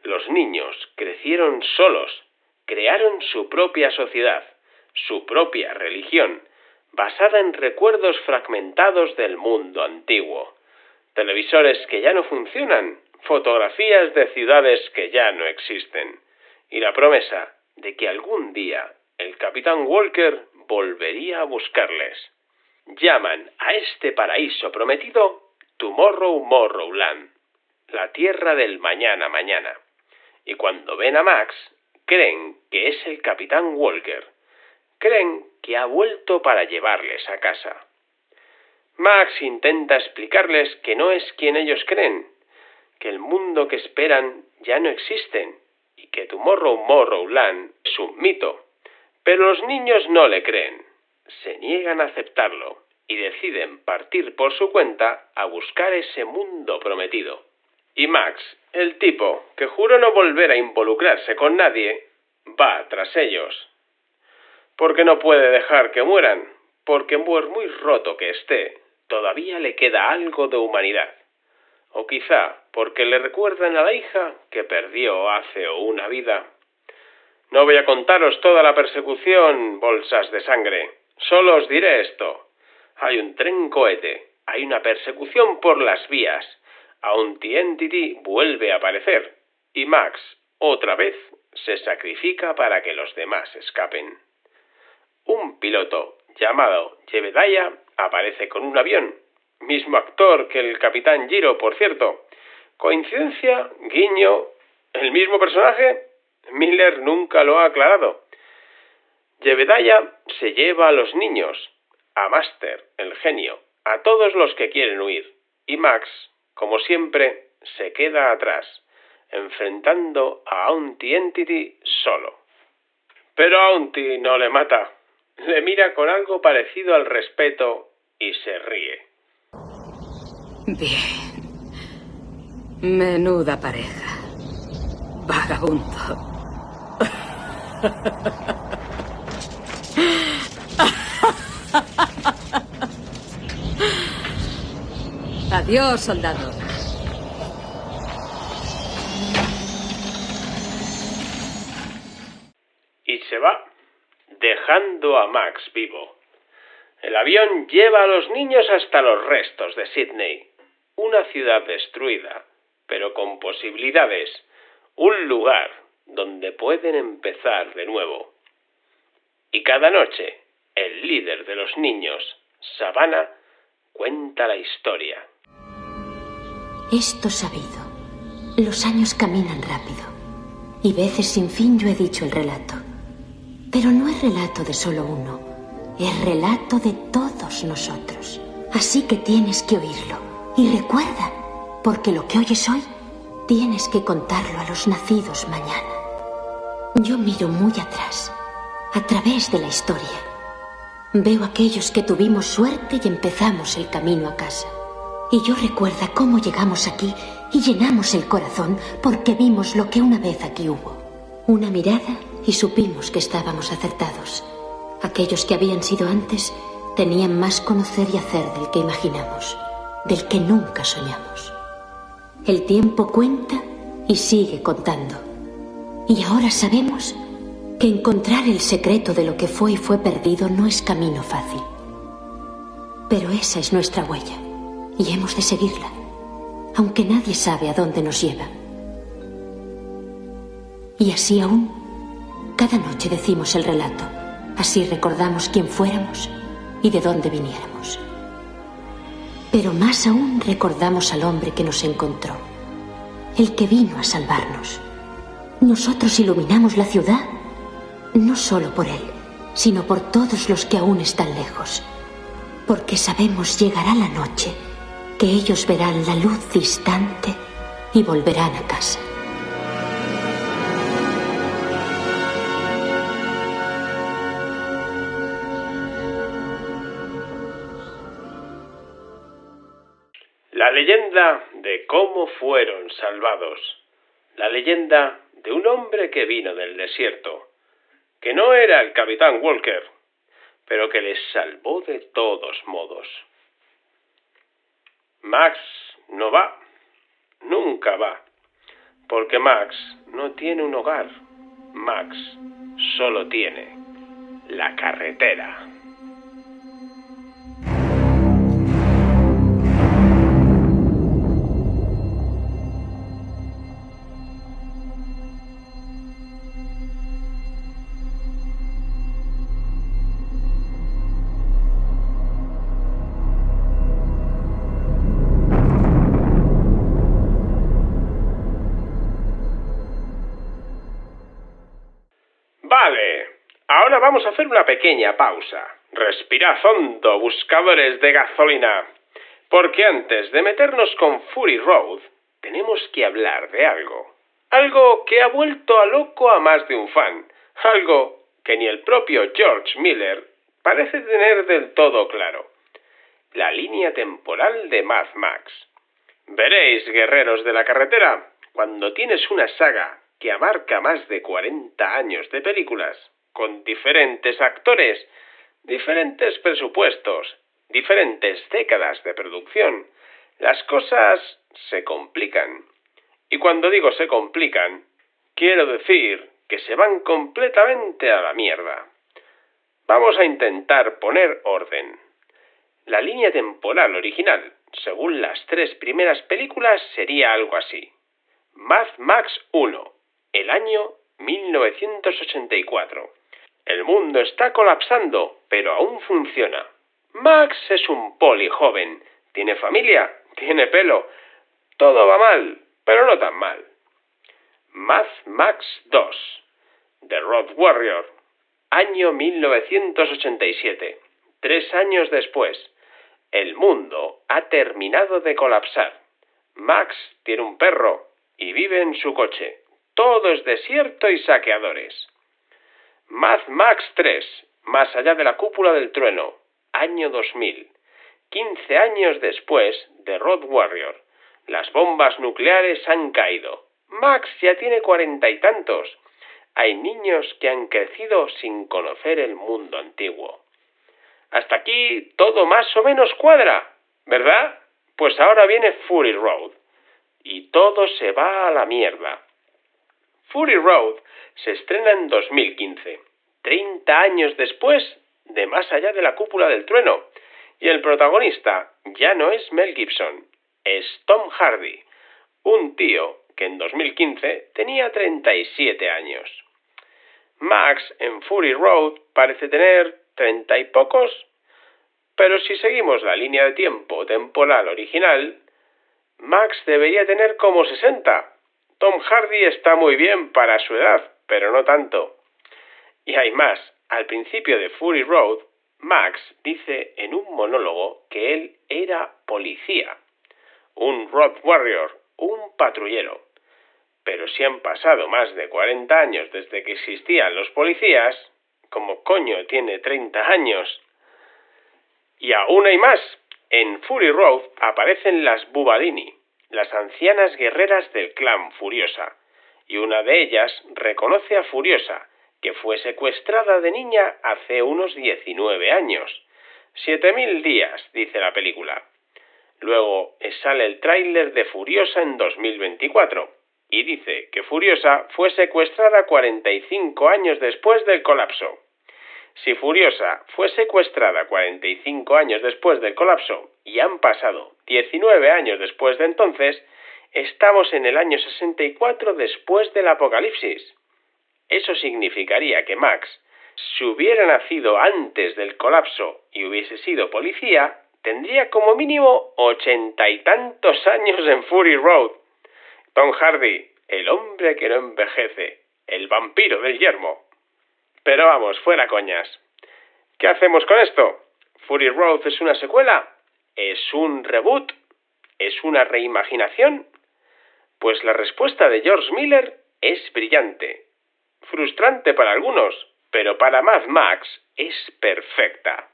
Los niños crecieron solos crearon su propia sociedad, su propia religión, basada en recuerdos fragmentados del mundo antiguo. Televisores que ya no funcionan, fotografías de ciudades que ya no existen, y la promesa de que algún día el Capitán Walker volvería a buscarles. Llaman a este paraíso prometido Tomorrowland, la tierra del mañana mañana. Y cuando ven a Max, creen que es el Capitán Walker. Creen que ha vuelto para llevarles a casa. Max intenta explicarles que no es quien ellos creen, que el mundo que esperan ya no existe y que Tomorrowland es un mito. Pero los niños no le creen, se niegan a aceptarlo y deciden partir por su cuenta a buscar ese mundo prometido. Y Max, el tipo que juró no volver a involucrarse con nadie, va tras ellos. Porque no puede dejar que mueran, porque por muy roto que esté, todavía le queda algo de humanidad. O quizá porque le recuerdan a la hija que perdió hace una vida. No voy a contaros toda la persecución, bolsas de sangre. Solo os diré esto. Hay un tren cohete, hay una persecución por las vías. Auntie Entity vuelve a aparecer. Y Max, otra vez, se sacrifica para que los demás escapen. Un piloto llamado Jebediah aparece con un avión. Mismo actor que el Capitán Giro, por cierto. ¿Coincidencia? ¿Guiño? ¿El mismo personaje? Miller nunca lo ha aclarado. Jebediah se lleva a los niños, a Master, el genio, a todos los que quieren huir. Y Max, como siempre, se queda atrás, enfrentando a Auntie Entity solo. Pero Auntie no le mata. Le mira con algo parecido al respeto y se ríe. Bien. Menuda pareja. Vagabundo. Adiós, soldado. Y se va, dejando a Max vivo. El avión lleva a los niños hasta los restos de Sydney, una ciudad destruida, pero con posibilidades, un lugar donde pueden empezar de nuevo. Y cada noche, el líder de los niños, Savannah, cuenta la historia. Esto sabido, los años caminan rápido, y veces sin fin yo he dicho el relato. Pero no es relato de solo uno, es relato de todos nosotros. Así que tienes que oírlo. Y recuerda, porque lo que oyes hoy, tienes que contarlo a los nacidos mañana. Yo miro muy atrás, a través de la historia. Veo a aquellos que tuvimos suerte y empezamos el camino a casa. Y yo recuerda cómo llegamos aquí y llenamos el corazón porque vimos lo que una vez aquí hubo. Una mirada y supimos que estábamos acertados. Aquellos que habían sido antes tenían más conocer y hacer del que imaginamos, del que nunca soñamos. El tiempo cuenta y sigue contando. Y ahora sabemos que encontrar el secreto de lo que fue y fue perdido no es camino fácil. Pero esa es nuestra huella y hemos de seguirla, aunque nadie sabe a dónde nos lleva. Y así aún, cada noche decimos el relato. Así recordamos quién fuéramos y de dónde viniéramos. Pero más aún recordamos al hombre que nos encontró, el que vino a salvarnos. Nosotros iluminamos la ciudad, no solo por él, sino por todos los que aún están lejos. Porque sabemos llegará la noche, que ellos verán la luz distante y volverán a casa. La leyenda de cómo fueron salvados. La leyenda de un hombre que vino del desierto, que no era el Capitán Walker, pero que les salvó de todos modos. Max no va, nunca va, porque Max no tiene un hogar. Max solo tiene la carretera. Vale, ahora vamos a hacer una pequeña pausa. Respirad hondo, buscadores de gasolina. Porque antes de meternos con Fury Road, tenemos que hablar de algo. Algo que ha vuelto a loco a más de un fan. Algo que ni el propio George Miller parece tener del todo claro. La línea temporal de Mad Max. Veréis, guerreros de la carretera, cuando tienes una saga que abarca más de 40 años de películas, con diferentes actores, diferentes presupuestos, diferentes décadas de producción, las cosas se complican. Y cuando digo se complican, quiero decir que se van completamente a la mierda. Vamos a intentar poner orden. La línea temporal original, según las 3 primeras películas, sería algo así. Mad Max 1. El año 1984. El mundo está colapsando, pero aún funciona. Max es un poli joven. Tiene familia, tiene pelo. Todo va mal, pero no tan mal. Mad Max 2. The Road Warrior. Año 1987. 3 años después. El mundo ha terminado de colapsar. Max tiene un perro y vive en su coche. Todo es desierto y saqueadores. Mad Max 3, más allá de la cúpula del trueno, año 2000. 15 años después de Road Warrior. Las bombas nucleares han caído. Max ya tiene 40 y tantos. Hay niños que han crecido sin conocer el mundo antiguo. Hasta aquí todo más o menos cuadra, ¿verdad? Pues ahora viene Fury Road. Y todo se va a la mierda. Fury Road se estrena en 2015, 30 años después de Más allá de la cúpula del trueno, y el protagonista ya no es Mel Gibson, es Tom Hardy, un tío que en 2015 tenía 37 años. Max en Fury Road parece tener 30 y pocos, pero si seguimos la línea de tiempo temporal original, Max debería tener como 60. Tom Hardy está muy bien para su edad, pero no tanto. Y hay más. Al principio de Fury Road, Max dice en un monólogo que él era policía, un Road Warrior, un patrullero. Pero si han pasado más de 40 años desde que existían los policías, ¿cómo coño tiene 30 años? Y aún hay más. En Fury Road aparecen las Bubadini, las ancianas guerreras del clan Furiosa, y una de ellas reconoce a Furiosa, que fue secuestrada de niña hace unos 19 años. 7000 días, dice la película. Luego sale el tráiler de Furiosa en 2024, y dice que Furiosa fue secuestrada 45 años después del colapso. Si Furiosa fue secuestrada 45 años después del colapso y han pasado 19 años después de entonces, estamos en el año 64 después del apocalipsis. Eso significaría que Max, si hubiera nacido antes del colapso y hubiese sido policía, tendría como mínimo 80 y tantos años en Fury Road. Tom Hardy, el hombre que no envejece, el vampiro del yermo. Pero vamos, fuera coñas. ¿Qué hacemos con esto? ¿Fury Road es una secuela? ¿Es un reboot? ¿Es una reimaginación? Pues la respuesta de George Miller es brillante. Frustrante para algunos, pero para Mad Max es perfecta.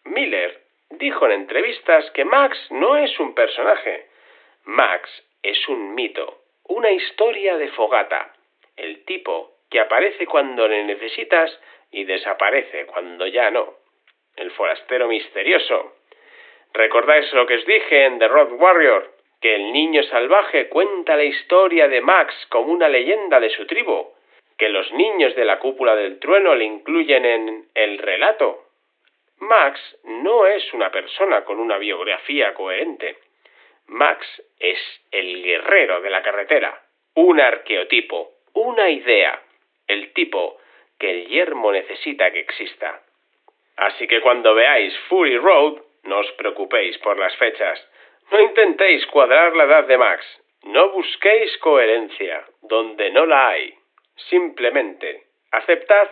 Miller dijo en entrevistas que Max no es un personaje. Max es un mito, una historia de fogata. El tipo que aparece cuando le necesitas y desaparece cuando ya no. El forastero misterioso. ¿Recordáis lo que os dije en The Road Warrior? Que el niño salvaje cuenta la historia de Max como una leyenda de su tribu. que los niños de la Cúpula del Trueno le incluyen en el relato. Max no es una persona con una biografía coherente. Max es el guerrero de la carretera, un arqueotipo, una idea, el tipo que el yermo necesita que exista. Así que cuando veáis Fury Road, no os preocupéis por las fechas. No intentéis cuadrar la edad de Max. No busquéis coherencia donde no la hay. Simplemente aceptad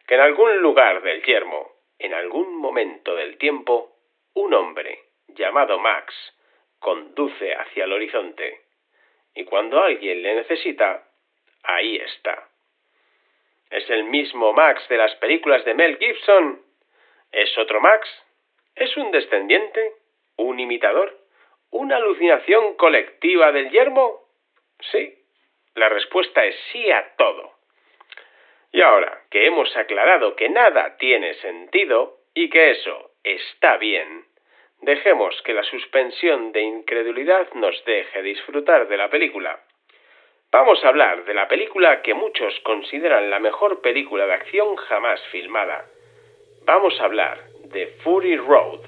que en algún lugar del yermo, en algún momento del tiempo, un hombre llamado Max conduce hacia el horizonte. Y cuando alguien le necesita, ahí está. ¿Es el mismo Max de las películas de Mel Gibson? ¿Es otro Max? ¿Es un descendiente? ¿Un imitador? ¿Una alucinación colectiva del yermo? Sí, la respuesta es sí a todo. Y ahora que hemos aclarado que nada tiene sentido y que eso está bien, dejemos que la suspensión de incredulidad nos deje disfrutar de la película. Vamos a hablar de la película que muchos consideran la mejor película de acción jamás filmada. Vamos a hablar de Fury Road.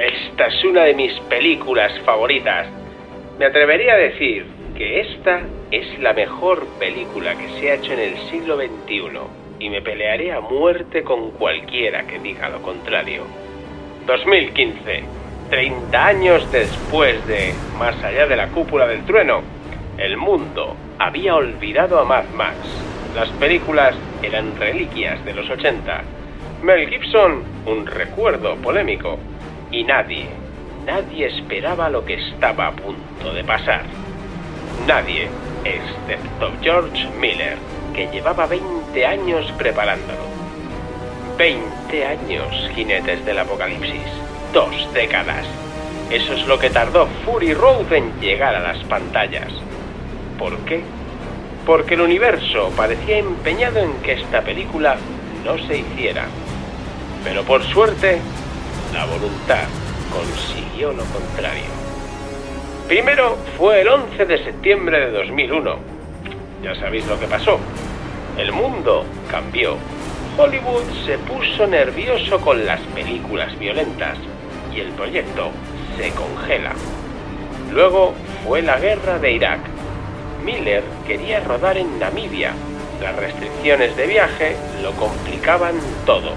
Esta es una de mis películas favoritas. Me atrevería a decir que esta es la mejor película que se ha hecho en el siglo XXI y me pelearé a muerte con cualquiera que diga lo contrario. 2015, 30 años después de Más allá de la Cúpula del Trueno, el mundo había olvidado a Mad Max. Las películas eran reliquias de los 80. Mel Gibson, un recuerdo polémico. Y nadie esperaba lo que estaba a punto de pasar. Nadie, excepto George Miller, que llevaba 20 años preparándolo. 20 años, jinetes del apocalipsis. 2 décadas. Eso es lo que tardó Fury Road en llegar a las pantallas. ¿Por qué? Porque el universo parecía empeñado en que esta película no se hiciera. Pero por suerte, la voluntad consiguió lo contrario. Primero fue el 11 de septiembre de 2001. Ya sabéis lo que pasó. El mundo cambió. Hollywood se puso nervioso con las películas violentas y el proyecto se congela. Luego fue la guerra de Irak. Miller quería rodar en Namibia. Las restricciones de viaje lo complicaban todo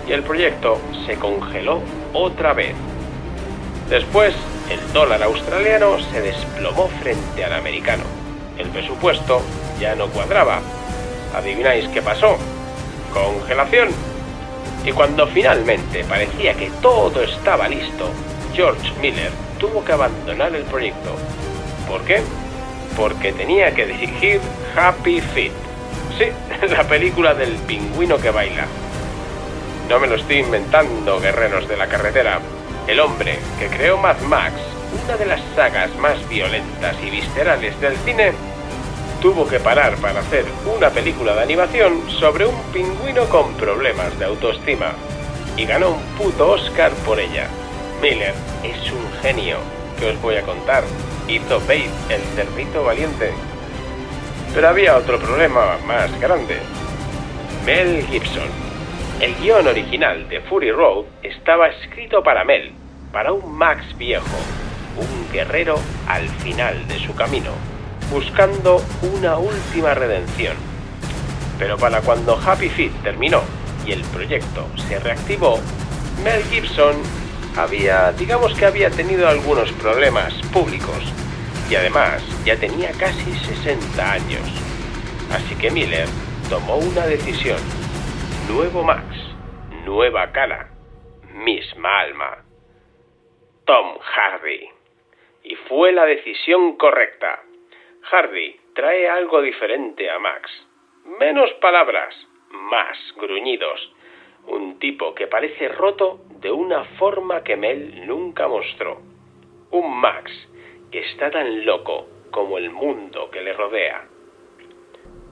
y el proyecto se congeló otra vez. Después, el dólar australiano se desplomó frente al americano. El presupuesto ya no cuadraba. ¿Adivináis qué pasó? Congelación. Y cuando finalmente parecía que todo estaba listo, George Miller tuvo que abandonar el proyecto. ¿Por qué? Porque tenía que dirigir Happy Feet. Sí, la película del pingüino que baila. No me lo estoy inventando, guerreros de la carretera. El hombre que creó Mad Max, una de las sagas más violentas y viscerales del cine, tuvo que parar para hacer una película de animación sobre un pingüino con problemas de autoestima. Y ganó un puto Oscar por ella. Miller es un genio. ¿Qué os voy a contar? Hizo Babe, el cerdito valiente. Pero había otro problema más grande. Mel Gibson. El guión original de Fury Road estaba escrito para Mel, para un Max viejo, un guerrero al final de su camino, buscando una última redención. Pero para cuando Happy Feet terminó y el proyecto se reactivó, Mel Gibson había tenido algunos problemas públicos y además ya tenía casi 60 años. Así que Miller tomó una decisión. Nuevo Max, nueva cara, misma alma. Tom Hardy. Y fue la decisión correcta. Hardy trae algo diferente a Max. Menos palabras, más gruñidos. Un tipo que parece roto de una forma que Mel nunca mostró. Un Max que está tan loco como el mundo que le rodea.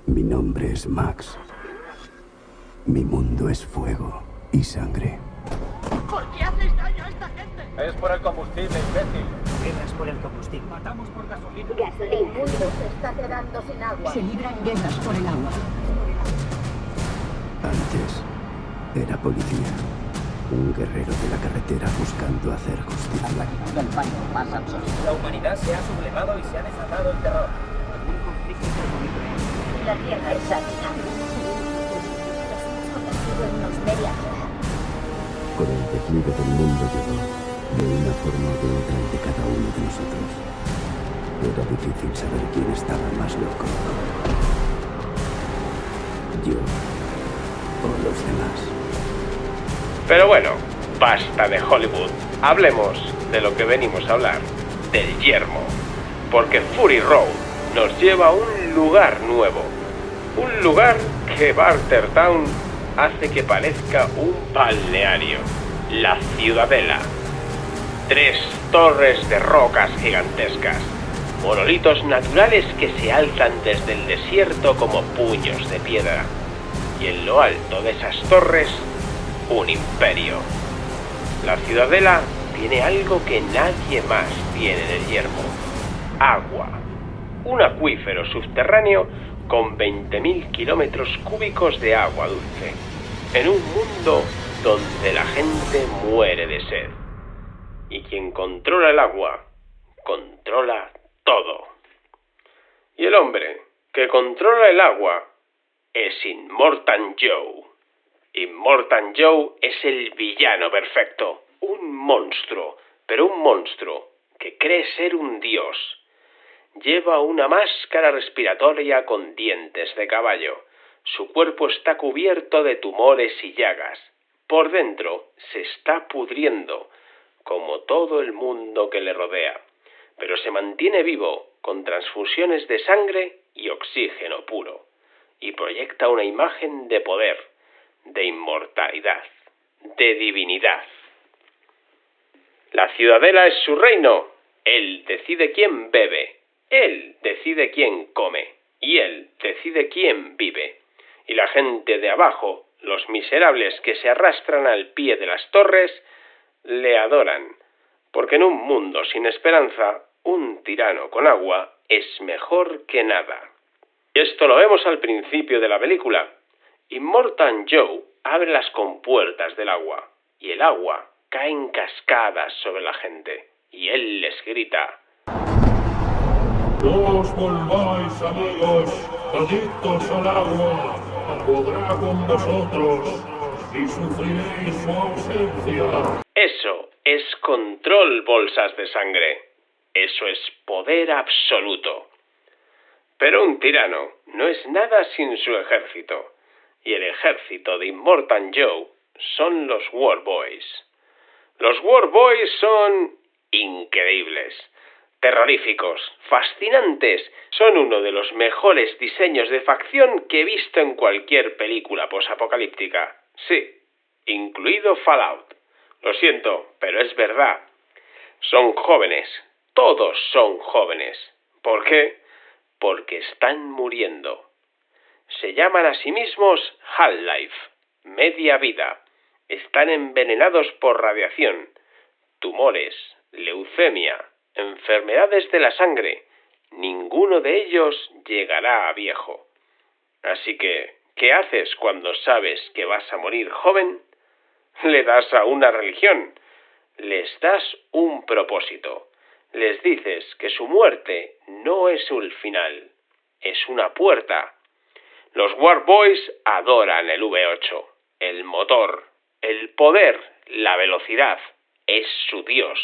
Mi nombre es Max. Mi mundo es fuego y sangre. ¿Por qué haces daño a esta gente? Es por el combustible, imbécil. Guerras por el combustible. Matamos por gasolina. El mundo se está quedando sin agua. Se libran guerras por el agua. Antes era policía. Un guerrero de la carretera buscando hacer justicia. Del pánico más absoluto. La humanidad se ha sublevado y se ha desatado el terror. Un conflicto terrorífico. La tierra es árida. Nos hemos convertido en unos medias. Con el declive del mundo llegó, de una forma o de otra, ante cada uno de nosotros. Era difícil saber quién estaba más loco. Yo o los demás. Pero bueno, basta de Hollywood. Hablemos de lo que venimos a hablar, del yermo. Porque Fury Road nos lleva a un lugar nuevo. Un lugar que Bartertown hace que parezca un balneario. La Ciudadela. 3 torres de rocas gigantescas. Monolitos naturales que se alzan desde el desierto como puños de piedra. Y en lo alto de esas torres, un imperio. La Ciudadela tiene algo que nadie más tiene en el yermo. Agua. Un acuífero subterráneo con 20.000 kilómetros cúbicos de agua dulce. En un mundo donde la gente muere de sed. Y quien controla el agua, controla todo. Y el hombre que controla el agua es Immortan Joe. Immortan Joe es el villano perfecto, un monstruo, pero un monstruo que cree ser un dios. Lleva una máscara respiratoria con dientes de caballo. Su cuerpo está cubierto de tumores y llagas. Por dentro se está pudriendo, como todo el mundo que le rodea, pero se mantiene vivo con transfusiones de sangre y oxígeno puro, y proyecta una imagen de poder, de inmortalidad, de divinidad. La Ciudadela es su reino. Él decide quién bebe, él decide quién come, y él decide quién vive. Y la gente de abajo, los miserables que se arrastran al pie de las torres, le adoran, porque en un mundo sin esperanza, un tirano con agua es mejor que nada. Y esto lo vemos al principio de la película. Immortan Joe abre las compuertas del agua, y el agua cae en cascadas sobre la gente, y él les grita: No os volváis, amigos, adictos al agua, podrá con vosotros y sufriréis su ausencia. Eso es control, bolsas de sangre. Eso es poder absoluto. Pero un tirano no es nada sin su ejército. Y el ejército de Immortan Joe son los War Boys. Los War Boys son increíbles, terroríficos, fascinantes. Son uno de los mejores diseños de facción que he visto en cualquier película posapocalíptica. Sí, incluido Fallout. Lo siento, pero es verdad. Son jóvenes, todos son jóvenes. ¿Por qué? Porque están muriendo. Se llaman a sí mismos Half-Life, media vida. Están envenenados por radiación, tumores, leucemia, enfermedades de la sangre. Ninguno de ellos llegará a viejo. Así que, ¿qué haces cuando sabes que vas a morir joven? Le das a una religión, les das un propósito, les dices que su muerte no es el final, es una puerta. Los War Boys adoran el V8, el motor, el poder, la velocidad, es su dios.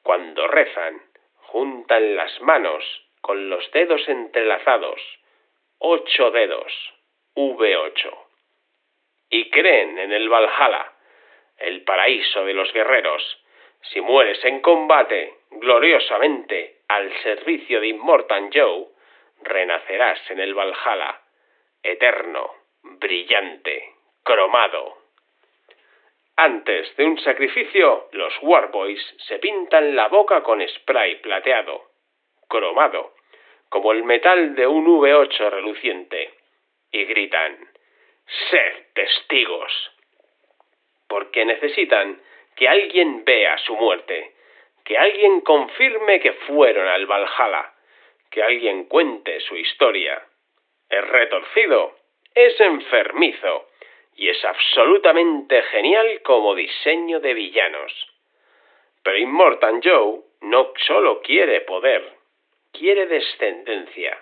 Cuando rezan, juntan las manos con los dedos entrelazados, 8 dedos, V8. Y creen en el Valhalla, el paraíso de los guerreros. Si mueres en combate, gloriosamente, al servicio de Immortan Joe, renacerás en el Valhalla, eterno, brillante, cromado. Antes de un sacrificio, los Warboys se pintan la boca con spray plateado, cromado, como el metal de un V8 reluciente, y gritan: «¡Sed testigos!», porque necesitan que alguien vea su muerte, que alguien confirme que fueron al Valhalla, que alguien cuente su historia. Es retorcido, es enfermizo y es absolutamente genial como diseño de villanos. Pero Immortan Joe no solo quiere poder, quiere descendencia,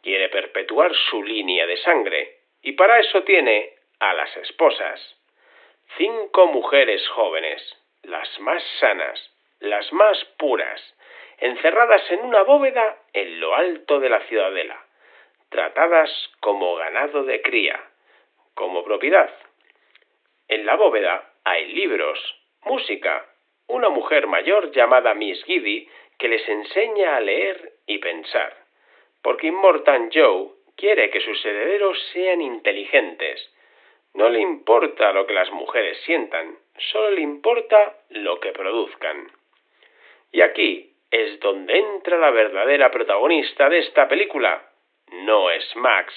quiere perpetuar su línea de sangre, y para eso tiene a las esposas. 5 mujeres jóvenes, las más sanas, las más puras, encerradas en una bóveda en lo alto de la ciudadela, tratadas como ganado de cría, como propiedad. En la bóveda hay libros, música, una mujer mayor llamada Miss Giddy que les enseña a leer y pensar, porque Immortan Joe quiere que sus herederos sean inteligentes. No le importa lo que las mujeres sientan, solo le importa lo que produzcan. Y aquí es donde entra la verdadera protagonista de esta película. No es Max.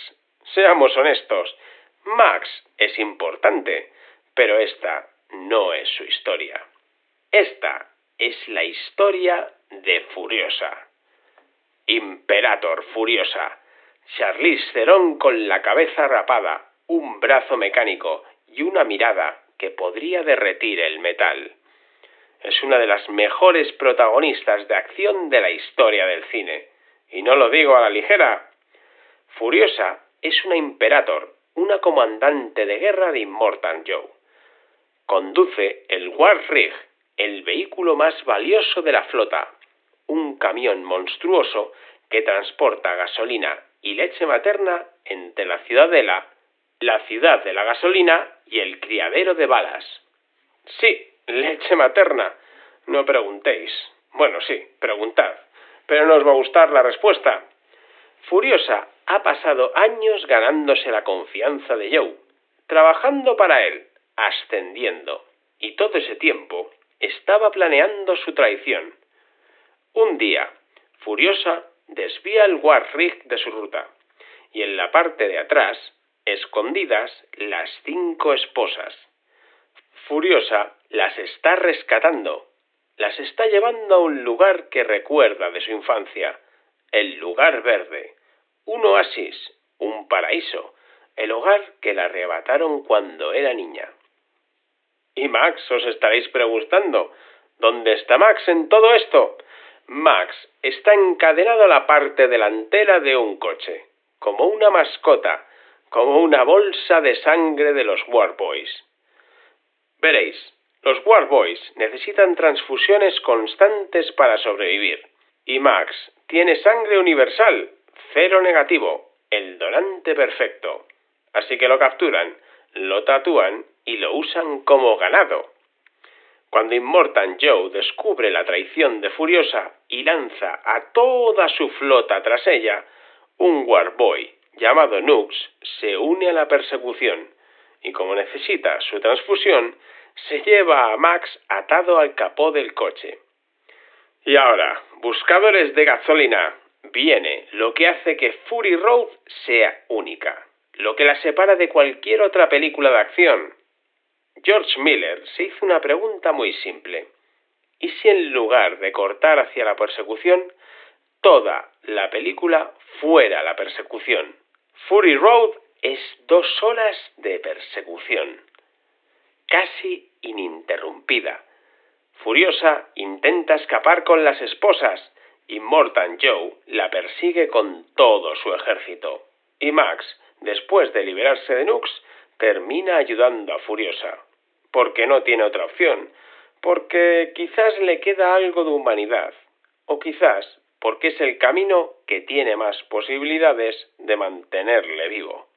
Seamos honestos, Max es importante, pero esta no es su historia. Esta es la historia de Furiosa. Imperator Furiosa. Charlize Theron con la cabeza rapada, un brazo mecánico y una mirada que podría derretir el metal. Es una de las mejores protagonistas de acción de la historia del cine. Y no lo digo a la ligera. Furiosa es una Imperator, una comandante de guerra de Immortan Joe. Conduce el War Rig, el vehículo más valioso de la flota, un camión monstruoso que transporta gasolina y leche materna entre la ciudadela, la ciudad de la gasolina y el criadero de balas. Sí, leche materna. No preguntéis. Bueno, sí, preguntad, pero no os va a gustar la respuesta. Furiosa ha pasado años ganándose la confianza de Joe, trabajando para él, ascendiendo, y todo ese tiempo estaba planeando su traición. Un día, Furiosa desvía el War Rig de su ruta, y en la parte de atrás, escondidas, las 5 esposas. Furiosa las está rescatando, las está llevando a un lugar que recuerda de su infancia, el lugar verde, un oasis, un paraíso, el hogar que le arrebataron cuando era niña. Y Max, os estaréis preguntando, ¿dónde está Max en todo esto? Max está encadenado a la parte delantera de un coche, como una mascota, como una bolsa de sangre de los Warboys. Veréis, los Warboys necesitan transfusiones constantes para sobrevivir, y Max tiene sangre universal, 0 negativo, el donante perfecto. Así que lo capturan, lo tatúan y lo usan como ganado. Cuando Immortan Joe descubre la traición de Furiosa y lanza a toda su flota tras ella, un Warboy llamado Nux se une a la persecución y como necesita su transfusión, se lleva a Max atado al capó del coche. Y ahora, buscadores de gasolina, viene lo que hace que Fury Road sea única, lo que la separa de cualquier otra película de acción. George Miller se hizo una pregunta muy simple. ¿Y si en lugar de cortar hacia la persecución, toda la película fuera la persecución? Fury Road es 2 horas de persecución, casi ininterrumpida. Furiosa intenta escapar con las esposas, y Immortan Joe la persigue con todo su ejército. Y Max, después de liberarse de Nux, termina ayudando a Furiosa. Porque no tiene otra opción, porque quizás le queda algo de humanidad, o quizás porque es el camino que tiene más posibilidades de mantenerle vivo.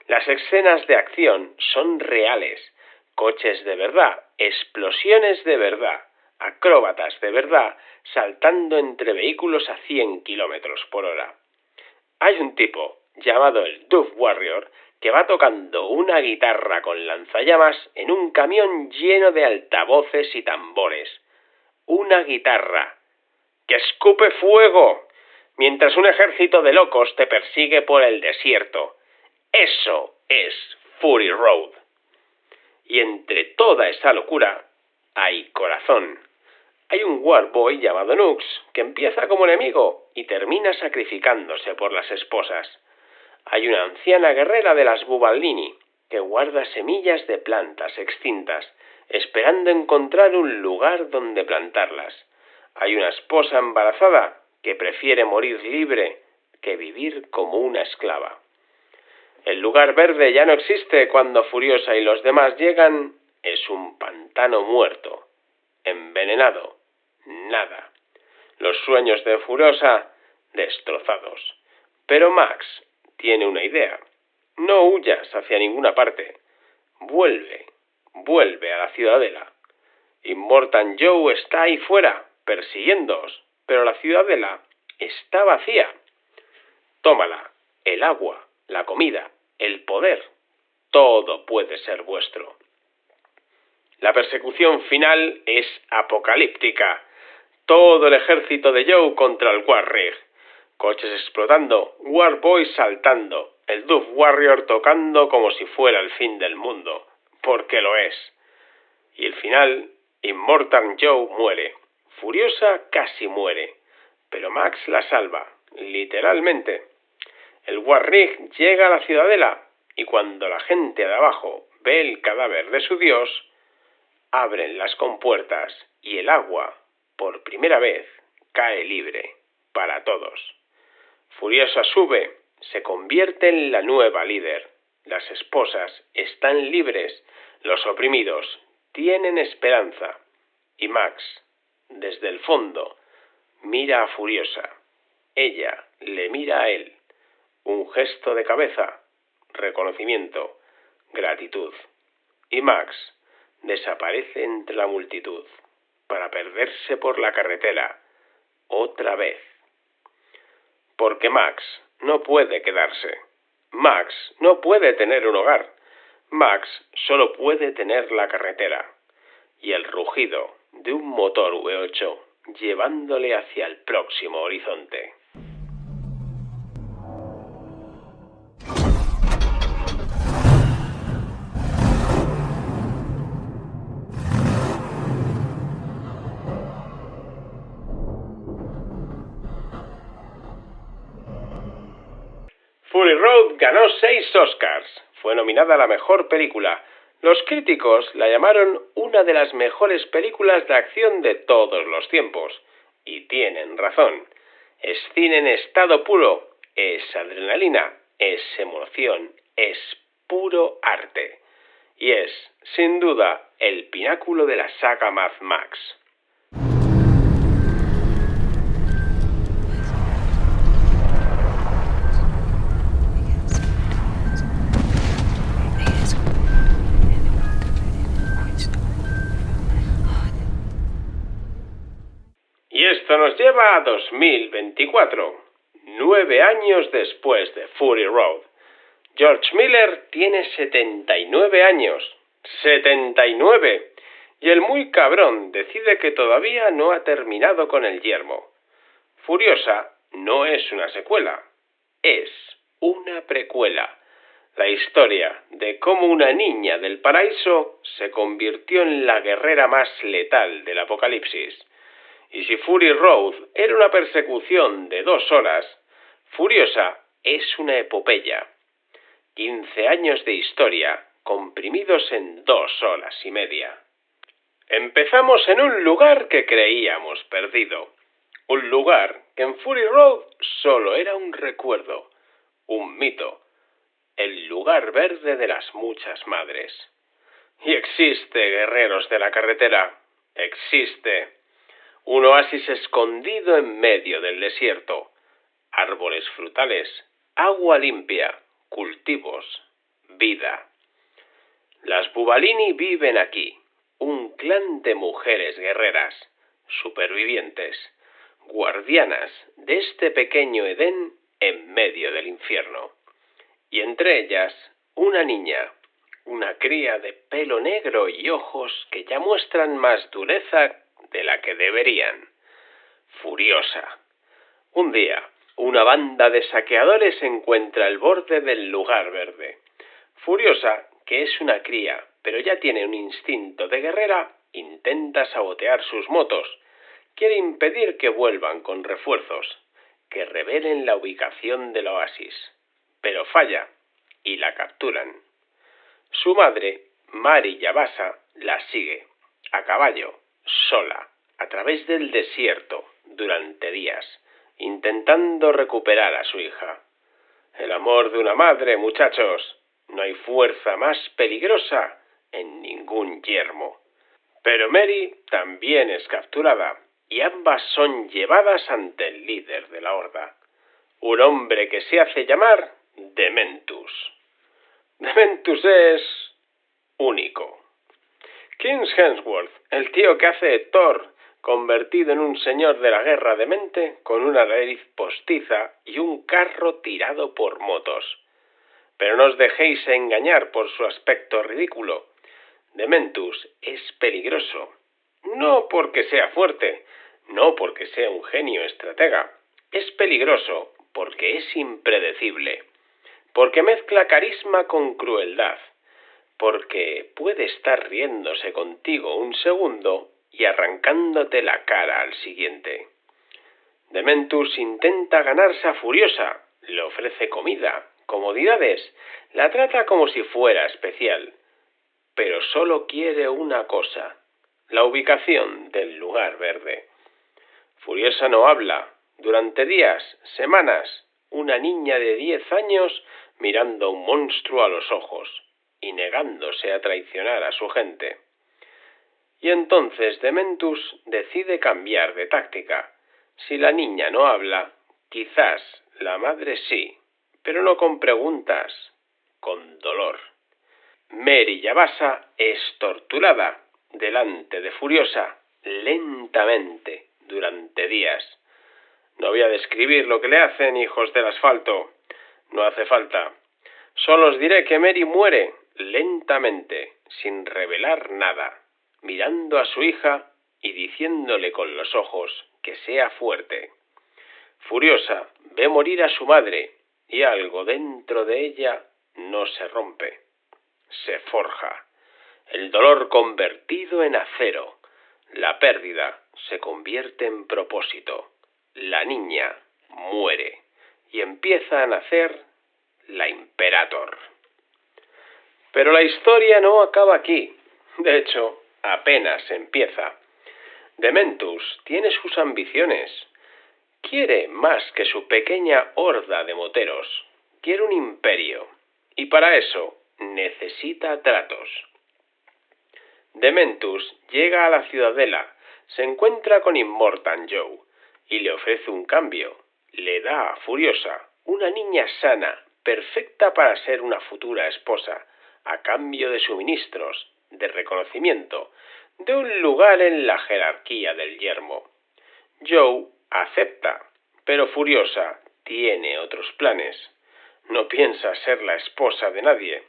Las escenas de acción son reales, coches de verdad, explosiones de verdad, acróbatas de verdad, saltando entre vehículos a 100 km/h. Hay un tipo, llamado el Dove Warrior, que va tocando una guitarra con lanzallamas en un camión lleno de altavoces y tambores. Una guitarra que escupe fuego mientras un ejército de locos te persigue por el desierto. Eso es Fury Road. Y entre toda esa locura hay corazón. Hay un Warboy llamado Nux que empieza como enemigo y termina sacrificándose por las esposas. Hay una anciana guerrera de las Bubalini que guarda semillas de plantas extintas, esperando encontrar un lugar donde plantarlas. Hay una esposa embarazada que prefiere morir libre que vivir como una esclava. El lugar verde ya no existe cuando Furiosa y los demás llegan. Es un pantano muerto, envenenado, nada. Los sueños de Furiosa destrozados. Pero Max tiene una idea. No huyas hacia ninguna parte. Vuelve a la ciudadela. Immortan Joe está ahí fuera, persiguiéndoos, pero la ciudadela está vacía. Tómala, el agua, la comida, el poder, todo puede ser vuestro. La persecución final es apocalíptica. Todo el ejército de Joe contra el Warrig. Coches explotando, Warboy saltando, el Dove Warrior tocando como si fuera el fin del mundo, porque lo es. Y el final, Immortan Joe muere. Furiosa casi muere, pero Max la salva, literalmente. El Warrig llega a la ciudadela y cuando la gente de abajo ve el cadáver de su dios, abren las compuertas y el agua, por primera vez, cae libre para todos. Furiosa sube, se convierte en la nueva líder. Las esposas están libres, los oprimidos tienen esperanza. Y Max, desde el fondo, mira a Furiosa. Ella le mira a él. Un gesto de cabeza, reconocimiento, gratitud. Y Max desaparece entre la multitud para perderse por la carretera otra vez. Porque Max no puede quedarse. Max no puede tener un hogar. Max solo puede tener la carretera y el rugido de un motor V8 llevándole hacia el próximo horizonte. Fury Road ganó 6 Oscars. Fue nominada a la mejor película. Los críticos la llamaron una de las mejores películas de acción de todos los tiempos. Y tienen razón. Es cine en estado puro. Es adrenalina. Es emoción. Es puro arte. Y es, sin duda, el pináculo de la saga Mad Max. Y esto nos lleva a 2024, 9 años después de Fury Road. George Miller tiene 79 años. ¡79! Y el muy cabrón decide que todavía no ha terminado con el yermo. Furiosa no es una secuela, es una precuela. La historia de cómo una niña del paraíso se convirtió en la guerrera más letal del apocalipsis. Y si Fury Road era una persecución de 2 horas, Furiosa es una epopeya. 15 años de historia comprimidos en 2 horas y media. Empezamos en un lugar que creíamos perdido. Un lugar que en Fury Road solo era un recuerdo, un mito. El lugar verde de las muchas madres. Y existe, guerreros de la carretera, existe. Un oasis escondido en medio del desierto. Árboles frutales, agua limpia, cultivos, vida. Las Bubalini viven aquí, un clan de mujeres guerreras, supervivientes, guardianas de este pequeño Edén en medio del infierno. Y entre ellas una niña, una cría de pelo negro y ojos que ya muestran más dureza de la que deberían. Furiosa. Un día, una banda de saqueadores encuentra el borde del lugar verde. Furiosa, que es una cría, pero ya tiene un instinto de guerrera, intenta sabotear sus motos. Quiere impedir que vuelvan con refuerzos, que revelen la ubicación del oasis. Pero falla, y la capturan. Su madre, Mari Yabasa, la sigue, a caballo, sola, a través del desierto, durante días, intentando recuperar a su hija. El amor de una madre, muchachos, no hay fuerza más peligrosa en ningún yermo. Pero Mary también es capturada, y ambas son llevadas ante el líder de la horda, un hombre que se hace llamar Dementus. Dementus es único. Chris Hemsworth, el tío que hace de Thor, convertido en un señor de la guerra demente, con una nariz postiza y un carro tirado por motos. Pero no os dejéis engañar por su aspecto ridículo. Dementus es peligroso. No porque sea fuerte, no porque sea un genio estratega. Es peligroso porque es impredecible. Porque mezcla carisma con crueldad. Porque puede estar riéndose contigo un segundo y arrancándote la cara al siguiente. Dementus intenta ganarse a Furiosa, le ofrece comida, comodidades, la trata como si fuera especial, pero solo quiere una cosa, la ubicación del lugar verde. Furiosa no habla, durante días, semanas, una niña de 10 años mirando a un monstruo a los ojos y negándose a traicionar a su gente. Y entonces Dementus decide cambiar de táctica. Si la niña no habla, quizás la madre sí, pero no con preguntas, con dolor. Mary Yabasa es torturada delante de Furiosa, lentamente, durante días. No voy a describir lo que le hacen, hijos del asfalto. No hace falta. Solo os diré que Mary muere lentamente, sin revelar nada, mirando a su hija y diciéndole con los ojos que sea fuerte. Furiosa ve morir a su madre y algo dentro de ella no se rompe, se forja. El dolor convertido en acero, la pérdida se convierte en propósito. La niña muere y empieza a nacer la Imperator. Pero la historia no acaba aquí. De hecho, apenas empieza. Dementus tiene sus ambiciones. Quiere más que su pequeña horda de moteros. Quiere un imperio. Y para eso necesita tratos. Dementus llega a la Ciudadela, se encuentra con Immortan Joe y le ofrece un cambio. Le da a Furiosa una niña sana, perfecta para ser una futura esposa, a cambio de suministros, de reconocimiento, de un lugar en la jerarquía del yermo. Joe acepta, pero Furiosa tiene otros planes. No piensa ser la esposa de nadie.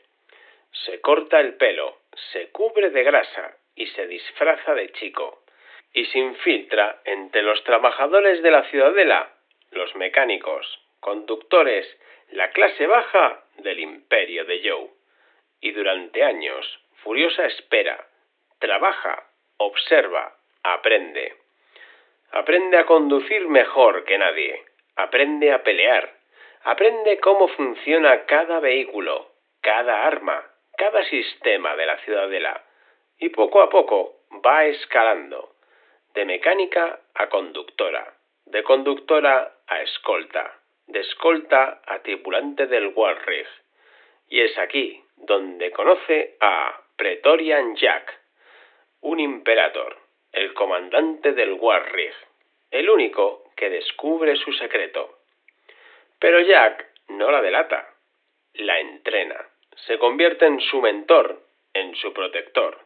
Se corta el pelo, se cubre de grasa y se disfraza de chico. Y se infiltra entre los trabajadores de la Ciudadela, los mecánicos, conductores, la clase baja del imperio de Joe. Y durante años, Furiosa espera, trabaja, observa, aprende. Aprende a conducir mejor que nadie, aprende a pelear, aprende cómo funciona cada vehículo, cada arma, cada sistema de la Ciudadela. Y poco a poco va escalando, de mecánica a conductora, de conductora a escolta, de escolta a tripulante del Walrig. Y es aquí donde conoce a Praetorian Jack, un Imperator, el comandante del Walrig, el único que descubre su secreto. Pero Jack no la delata, la entrena, se convierte en su mentor, en su protector,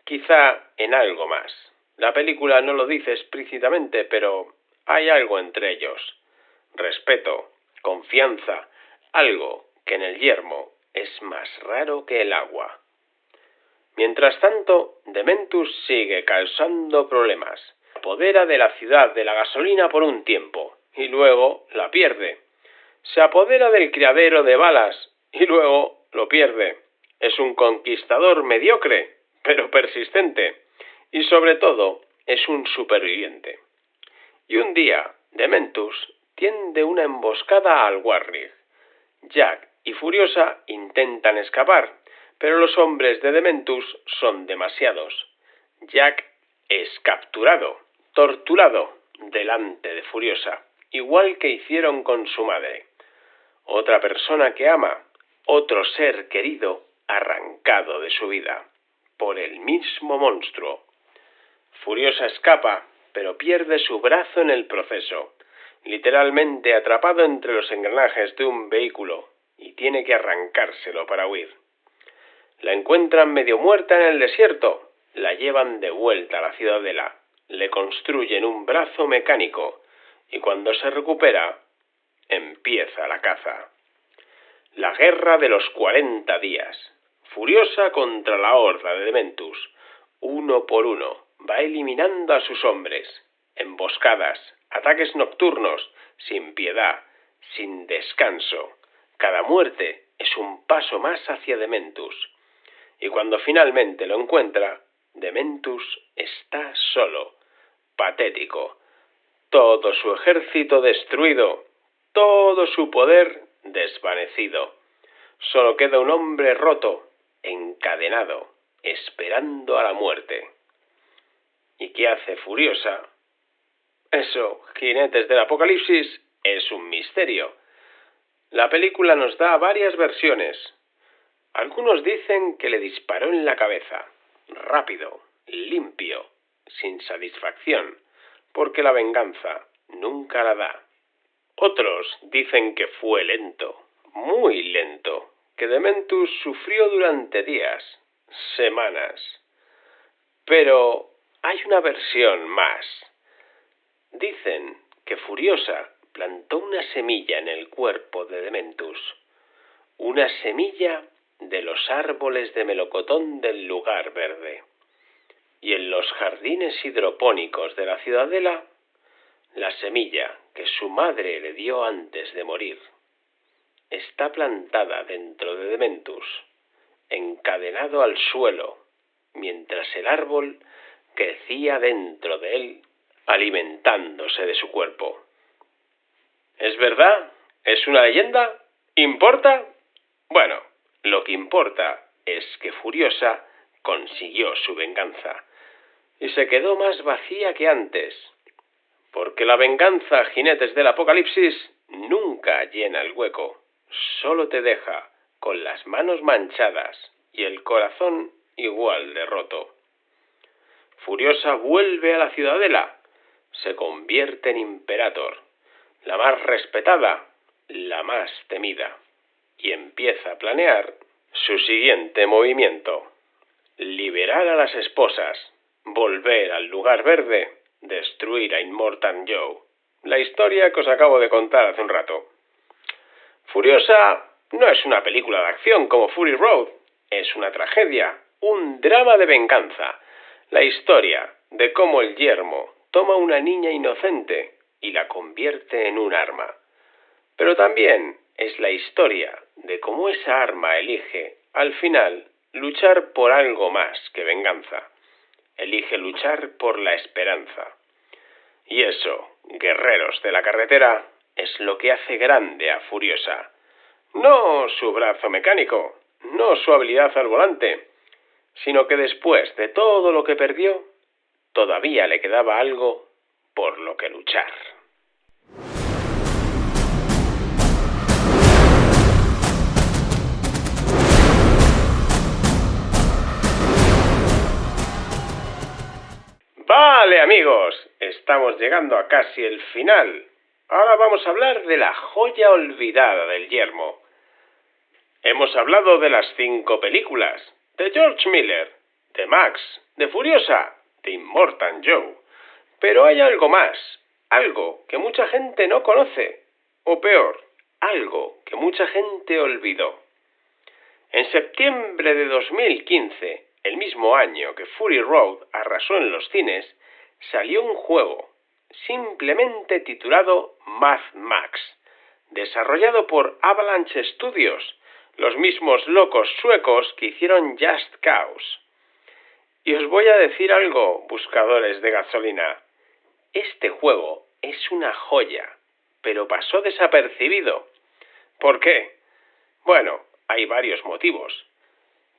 quizá en algo más. La película no lo dice explícitamente, pero hay algo entre ellos. Respeto, confianza, algo que en el yermo es más raro que el agua. Mientras tanto, Dementus sigue causando problemas. Se apodera de la ciudad de la gasolina por un tiempo, y luego la pierde. Se apodera del criadero de balas, y luego lo pierde. Es un conquistador mediocre, pero persistente, y sobre todo, es un superviviente. Y un día, Dementus tiende una emboscada al Warrig. Jack y Furiosa intentan escapar, pero los hombres de Dementus son demasiados. Jack es capturado, torturado, delante de Furiosa, igual que hicieron con su madre. Otra persona que ama, otro ser querido, arrancado de su vida, por el mismo monstruo. Furiosa escapa, pero pierde su brazo en el proceso, literalmente atrapado entre los engranajes de un vehículo, y tiene que arrancárselo para huir. La encuentran medio muerta en el desierto, la llevan de vuelta a la ciudadela, le construyen un brazo mecánico, y cuando se recupera, empieza la caza. La guerra de los 40 días. Furiosa contra la horda de Dementus. Uno por uno, va eliminando a sus hombres. Emboscadas, ataques nocturnos, sin piedad, sin descanso. Cada muerte es un paso más hacia Dementus. Y cuando finalmente lo encuentra, Dementus está solo, patético. Todo su ejército destruido, todo su poder desvanecido. Solo queda un hombre roto, encadenado, esperando a la muerte. ¿Y qué hace Furiosa? Eso, Jinetes del Apocalipsis, es un misterio. La película nos da varias versiones. Algunos dicen que le disparó en la cabeza, rápido, limpio, sin satisfacción, porque la venganza nunca la da. Otros dicen que fue lento, muy lento, que Dementus sufrió durante días, semanas. Pero hay una versión más. Dicen que Furiosa plantó una semilla en el cuerpo de Dementus, una semilla de los árboles de melocotón del lugar verde. Y en los jardines hidropónicos de la ciudadela, la semilla que su madre le dio antes de morir está plantada dentro de Dementus, encadenado al suelo, mientras el árbol crecía dentro de él, alimentándose de su cuerpo. ¿Es verdad? ¿Es una leyenda? ¿Importa? Bueno, lo que importa es que Furiosa consiguió su venganza y se quedó más vacía que antes, porque la venganza, Jinetes del Apocalipsis, nunca llena el hueco, solo te deja con las manos manchadas y el corazón igual de roto. Furiosa vuelve a la ciudadela, se convierte en Imperator, la más respetada, la más temida, y empieza a planear su siguiente movimiento: liberar a las esposas, volver al lugar verde, destruir a Immortan Joe. La historia que os acabo de contar hace un rato. Furiosa no es una película de acción como Fury Road, es una tragedia, un drama de venganza. La historia de cómo el yermo toma una niña inocente y la convierte en un arma. Pero también es la historia de cómo esa arma elige, al final, luchar por algo más que venganza. Elige luchar por la esperanza. Y eso, guerreros de la carretera, es lo que hace grande a Furiosa. No su brazo mecánico, no su habilidad al volante, sino que después de todo lo que perdió, todavía le quedaba algo por lo que luchar. Vale, amigos, estamos llegando a casi el final. Ahora vamos a hablar de la joya olvidada del yermo. Hemos hablado de las 5 películas, de George Miller, de Max, de Furiosa, de Immortan Joe. Pero hay algo más, algo que mucha gente no conoce, o peor, algo que mucha gente olvidó. En septiembre de 2015, el mismo año que Fury Road arrasó en los cines, salió un juego simplemente titulado Mad Max, desarrollado por Avalanche Studios, los mismos locos suecos que hicieron Just Cause. Y os voy a decir algo, buscadores de gasolina. Este juego es una joya, pero pasó desapercibido. ¿Por qué? Bueno, hay varios motivos.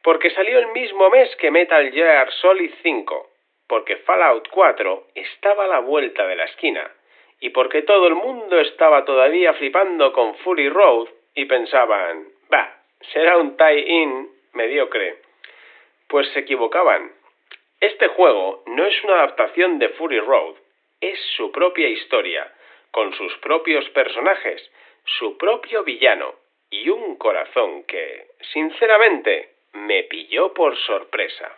Porque salió el mismo mes que Metal Gear Solid 5, porque Fallout 4 estaba a la vuelta de la esquina, y porque todo el mundo estaba todavía flipando con Fury Road y pensaban, será un tie-in mediocre. Pues se equivocaban. Este juego no es una adaptación de Fury Road, es su propia historia, con sus propios personajes, su propio villano y un corazón que, sinceramente, me pilló por sorpresa.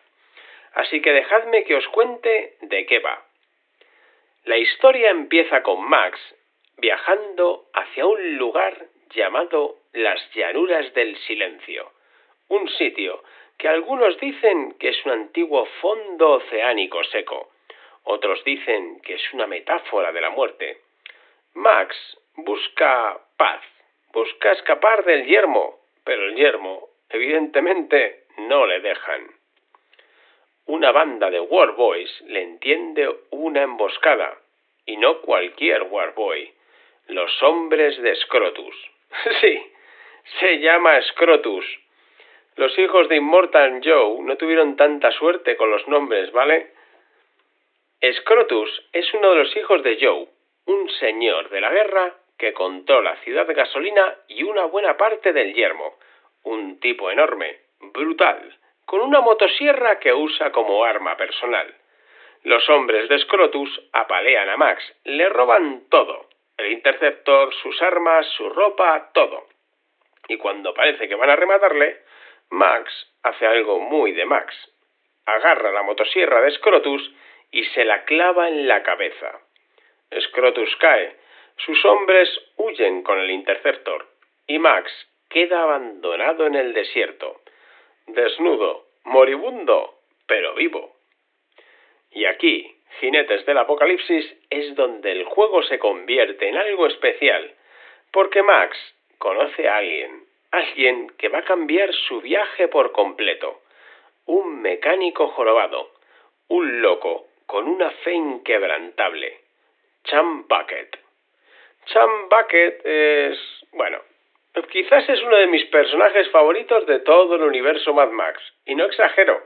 Así que dejadme que os cuente de qué va. La historia empieza con Max viajando hacia un lugar llamado las Llanuras del Silencio, un sitio que algunos dicen que es un antiguo fondo oceánico seco, otros dicen que es una metáfora de la muerte. Max busca paz, busca escapar del yermo, pero el yermo, evidentemente, no le dejan. Una banda de Warboys le entiende una emboscada, y no cualquier Warboy, los hombres de Scrotus. Sí, se llama Scrotus. Los hijos de Immortal Joe no tuvieron tanta suerte con los nombres, ¿vale? Scrotus es uno de los hijos de Joe, un señor de la guerra que controla Ciudad Gasolina y una buena parte del yermo, un tipo enorme, brutal, con una motosierra que usa como arma personal. Los hombres de Scrotus apalean a Max, le roban todo, el Interceptor, sus armas, su ropa, todo. Y cuando parece que van a rematarle, Max hace algo muy de Max. Agarra la motosierra de Scrotus y se la clava en la cabeza. Scrotus cae, sus hombres huyen con el Interceptor y Max queda abandonado en el desierto, desnudo, moribundo, pero vivo. Y aquí, Jinetes del Apocalipsis, es donde el juego se convierte en algo especial, porque Max conoce a alguien que va a cambiar su viaje por completo, un mecánico jorobado, un loco con una fe inquebrantable, Cham Bucket. Cham Bucket quizás es uno de mis personajes favoritos de todo el universo Mad Max, y no exagero.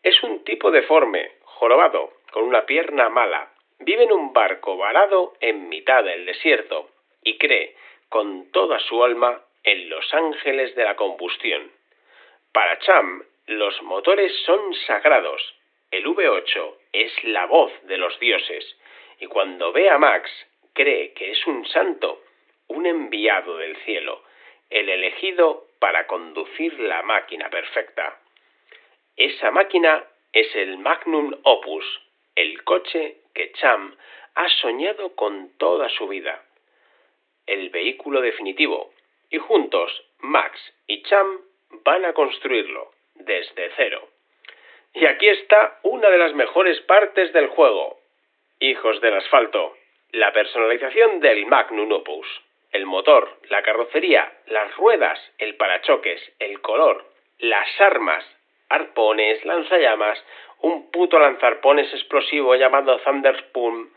Es un tipo deforme, jorobado, con una pierna mala. Vive en un barco varado en mitad del desierto y cree, con toda su alma, en los ángeles de la combustión. Para Cham, los motores son sagrados. El V8 es la voz de los dioses, y cuando ve a Max, cree que es un santo, un enviado del cielo, el elegido para conducir la máquina perfecta. Esa máquina es el Magnum Opus, el coche que Cham ha soñado con toda su vida. El vehículo definitivo, y juntos Max y Cham van a construirlo desde cero. Y aquí está una de las mejores partes del juego. Hijos del asfalto, la personalización del Magnum Opus, el motor, la carrocería, las ruedas, el parachoques, el color, las armas, arpones, lanzallamas, un puto lanzarpones explosivo llamado Thunderspoon.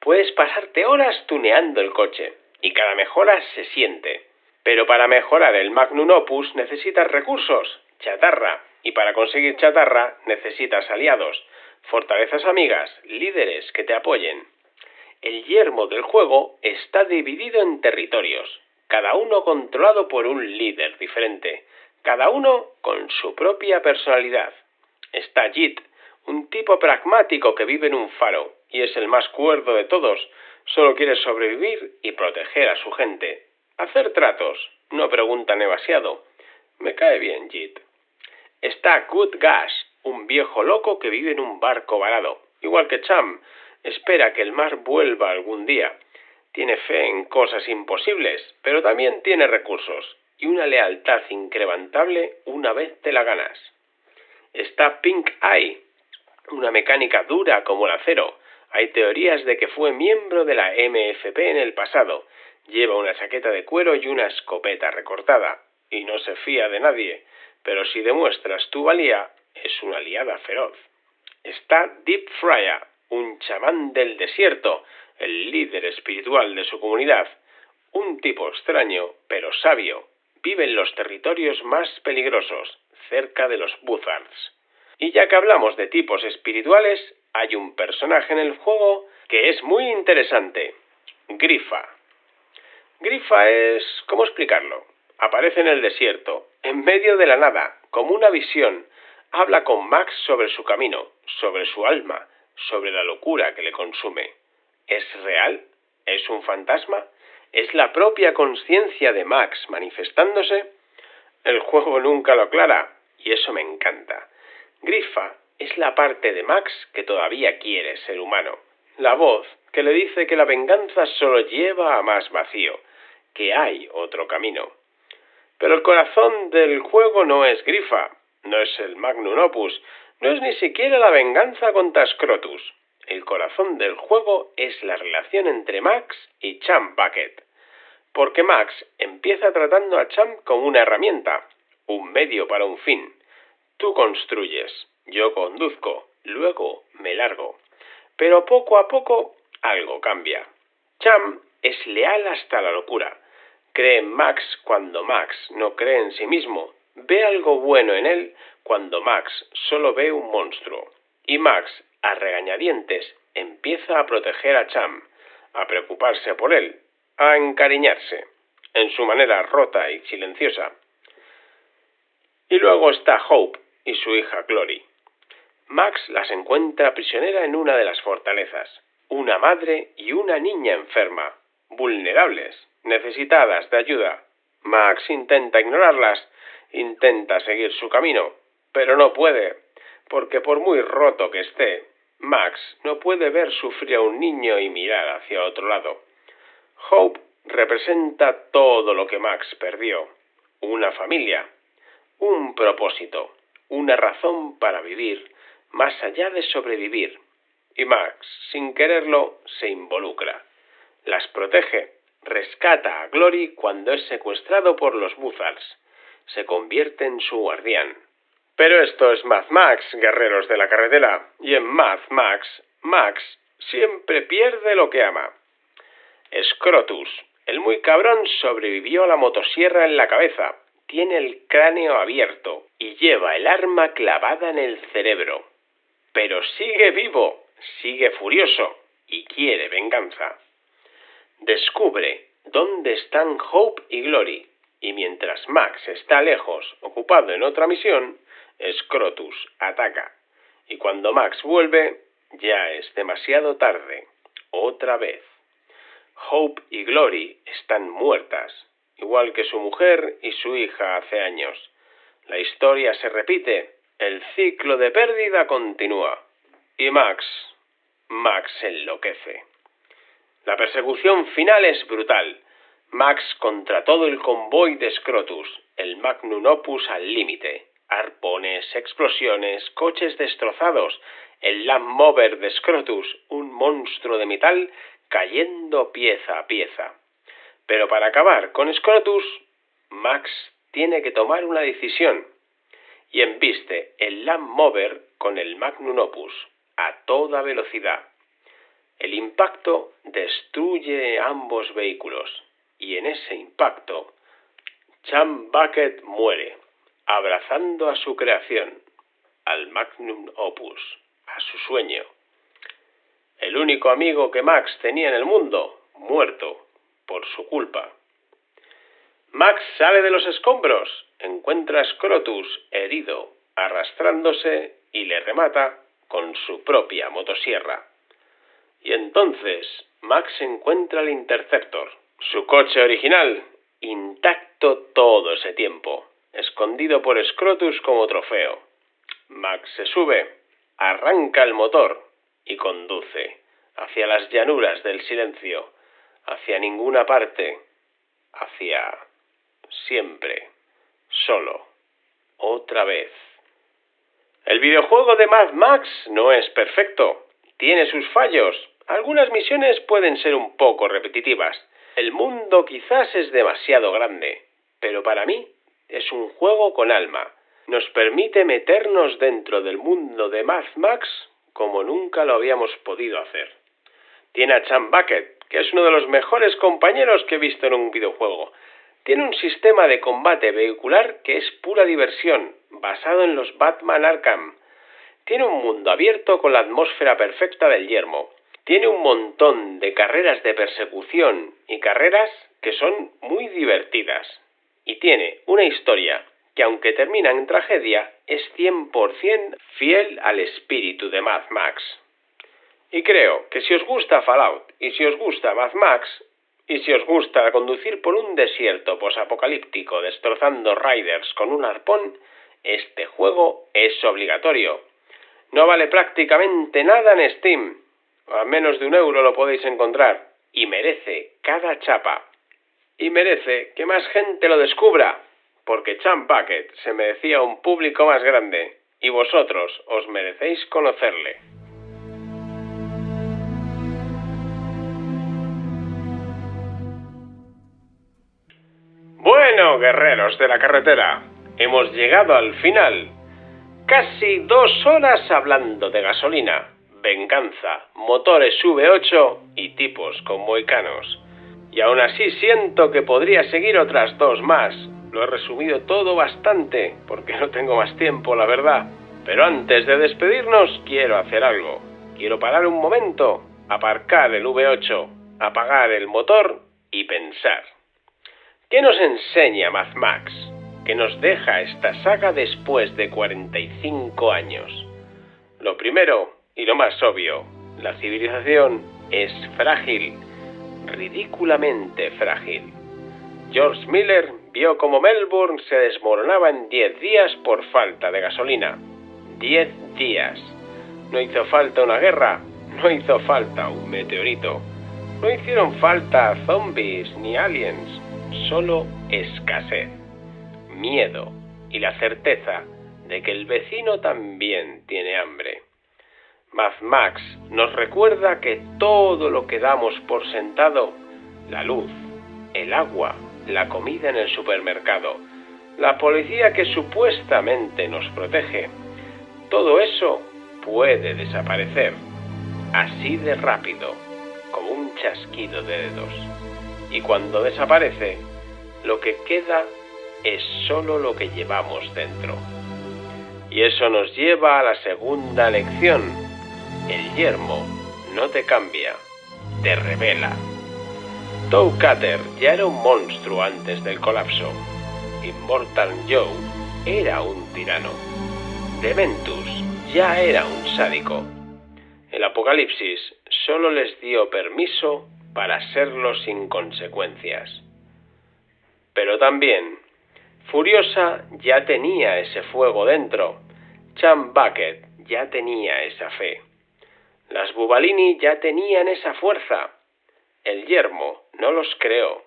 Puedes pasarte horas tuneando el coche, y cada mejora se siente. Pero para mejorar el Magnum Opus necesitas recursos, chatarra, y para conseguir chatarra necesitas aliados, fortalezas amigas, líderes que te apoyen. El yermo del juego está dividido en territorios, cada uno controlado por un líder diferente, cada uno con su propia personalidad. Está Jit, un tipo pragmático que vive en un faro, y es el más cuerdo de todos, solo quiere sobrevivir y proteger a su gente. Hacer tratos, no pregunta demasiado. Me cae bien Jit. Está Good Gas, un viejo loco que vive en un barco varado, igual que Cham, espera que el mar vuelva algún día. Tiene fe en cosas imposibles, pero también tiene recursos. y una lealtad incrementable una vez te la ganas. Está Pink Eye, una mecánica dura como el acero. Hay teorías de que fue miembro de la MFP en el pasado. Lleva una chaqueta de cuero y una escopeta recortada, y no se fía de nadie, pero si demuestras tu valía, es una aliada feroz. Está Deep Fryer, un chamán del desierto, el líder espiritual de su comunidad. Un tipo extraño, pero sabio. Vive en los territorios más peligrosos, cerca de los Buzzards. Y ya que hablamos de tipos espirituales, hay un personaje en el juego que es muy interesante. Grifa. Grifa es... ¿cómo explicarlo? Aparece en el desierto, en medio de la nada, como una visión. Habla con Max sobre su camino, sobre su alma, sobre la locura que le consume. ¿Es real? ¿Es un fantasma? ¿Es la propia conciencia de Max manifestándose? El juego nunca lo aclara, y eso me encanta. Grifa es la parte de Max que todavía quiere ser humano. La voz que le dice que la venganza solo lleva a más vacío, que hay otro camino. Pero el corazón del juego no es Grifa, no es el Magnum Opus, no es ni siquiera la venganza contra Scrotus. El corazón del juego es la relación entre Max y Champ Bucket. Porque Max empieza tratando a Champ como una herramienta, un medio para un fin. Tú construyes, yo conduzco, luego me largo. Pero poco a poco algo cambia. Champ es leal hasta la locura. Cree en Max cuando Max no cree en sí mismo. Ve algo bueno en él cuando Max solo ve un monstruo. Y Max, a regañadientes, empieza a proteger a Champ, a preocuparse por él, a encariñarse, en su manera rota y silenciosa. Y luego está Hope y su hija Glory. Max las encuentra prisionera en una de las fortalezas, una madre y una niña enferma, vulnerables, necesitadas de ayuda. Max intenta ignorarlas, intenta seguir su camino, pero no puede, porque por muy roto que esté, Max no puede ver sufrir a un niño y mirar hacia otro lado. Hope representa todo lo que Max perdió, una familia, un propósito, una razón para vivir, más allá de sobrevivir. Y Max, sin quererlo, se involucra. Las protege, rescata a Glory cuando es secuestrado por los Buzzards. Se convierte en su guardián. Pero esto es Mad Max, guerreros de la carretera. Y en Mad Max, Max siempre pierde lo que ama. Scrotus, el muy cabrón, sobrevivió a la motosierra en la cabeza. Tiene el cráneo abierto y lleva el arma clavada en el cerebro. Pero sigue vivo, sigue furioso y quiere venganza. Descubre dónde están Hope y Glory, y mientras Max está lejos, ocupado en otra misión, Scrotus ataca. Y cuando Max vuelve, ya es demasiado tarde. Otra vez. Hope y Glory están muertas, igual que su mujer y su hija hace años. La historia se repite, el ciclo de pérdida continúa. Y Max enloquece. La persecución final es brutal. Max contra todo el convoy de Scrotus, el Magnum Opus al límite. Arpones, explosiones, coches destrozados, el Land Mover de Scrotus, un monstruo de metal cayendo pieza a pieza. Pero para acabar con Scrotus, Max tiene que tomar una decisión y embiste el Land Mover con el Magnum Opus a toda velocidad. El impacto destruye ambos vehículos y en ese impacto Champ Bucket muere, abrazando a su creación, al Magnum Opus, a su sueño. El único amigo que Max tenía en el mundo, muerto por su culpa. Max sale de los escombros, encuentra a Scrotus herido, arrastrándose y le remata con su propia motosierra. Y entonces Max encuentra el Interceptor, su coche original, intacto todo ese tiempo, escondido por Scrotus como trofeo. Max se sube, arranca el motor y conduce hacia las llanuras del silencio, hacia ninguna parte, hacia siempre, solo, otra vez. El videojuego de Mad Max no es perfecto, tiene sus fallos, algunas misiones pueden ser un poco repetitivas, el mundo quizás es demasiado grande, pero para mí es un juego con alma, nos permite meternos dentro del mundo de Mad Max como nunca lo habíamos podido hacer. Tiene a Sam Bucket, que es uno de los mejores compañeros que he visto en un videojuego. Tiene un sistema de combate vehicular que es pura diversión, basado en los Batman Arkham. Tiene un mundo abierto con la atmósfera perfecta del yermo. Tiene un montón de carreras de persecución y carreras que son muy divertidas. Y tiene una historia que, aunque termina en tragedia, es 100% fiel al espíritu de Mad Max. Y creo que si os gusta Fallout, y si os gusta Mad Max, y si os gusta conducir por un desierto posapocalíptico destrozando riders con un arpón, este juego es obligatorio. No vale prácticamente nada en Steam. A menos de €1 lo podéis encontrar. Y merece cada chapa. Y merece que más gente lo descubra. Porque Sam Bucket se merecía un público más grande. Y vosotros os merecéis conocerle. Bueno, guerreros de la carretera, hemos llegado al final. Casi 2 horas hablando de gasolina, venganza, motores V8 y tipos con mohicanos. Y aún así siento que podría seguir otras 2 más. Lo he resumido todo bastante, porque no tengo más tiempo, la verdad. Pero antes de despedirnos, quiero hacer algo. Quiero parar un momento, aparcar el V8, apagar el motor y pensar. ¿Qué nos enseña Mad Max? ¿Qué nos deja esta saga después de 45 años? Lo primero y lo más obvio, la civilización es frágil, ridículamente frágil. George Miller vio cómo Melbourne se desmoronaba en 10 días por falta de gasolina. 10 días. No hizo falta una guerra, no hizo falta un meteorito, no hicieron falta zombies ni aliens. Solo escasez, miedo y la certeza de que el vecino también tiene hambre. Mad Max nos recuerda que todo lo que damos por sentado, la luz, el agua, la comida en el supermercado, la policía que supuestamente nos protege, todo eso puede desaparecer, así de rápido, como un chasquido de dedos. Y cuando desaparece, lo que queda es solo lo que llevamos dentro. Y eso nos lleva a la segunda lección. El yermo no te cambia, te revela. Toe Cutter ya era un monstruo antes del colapso. Immortal Joe era un tirano. Dementus ya era un sádico. El apocalipsis solo les dio permiso para serlo sin consecuencias. Pero también, Furiosa ya tenía ese fuego dentro, Sam Bucket ya tenía esa fe, las Bubalini ya tenían esa fuerza, el yermo no los creó,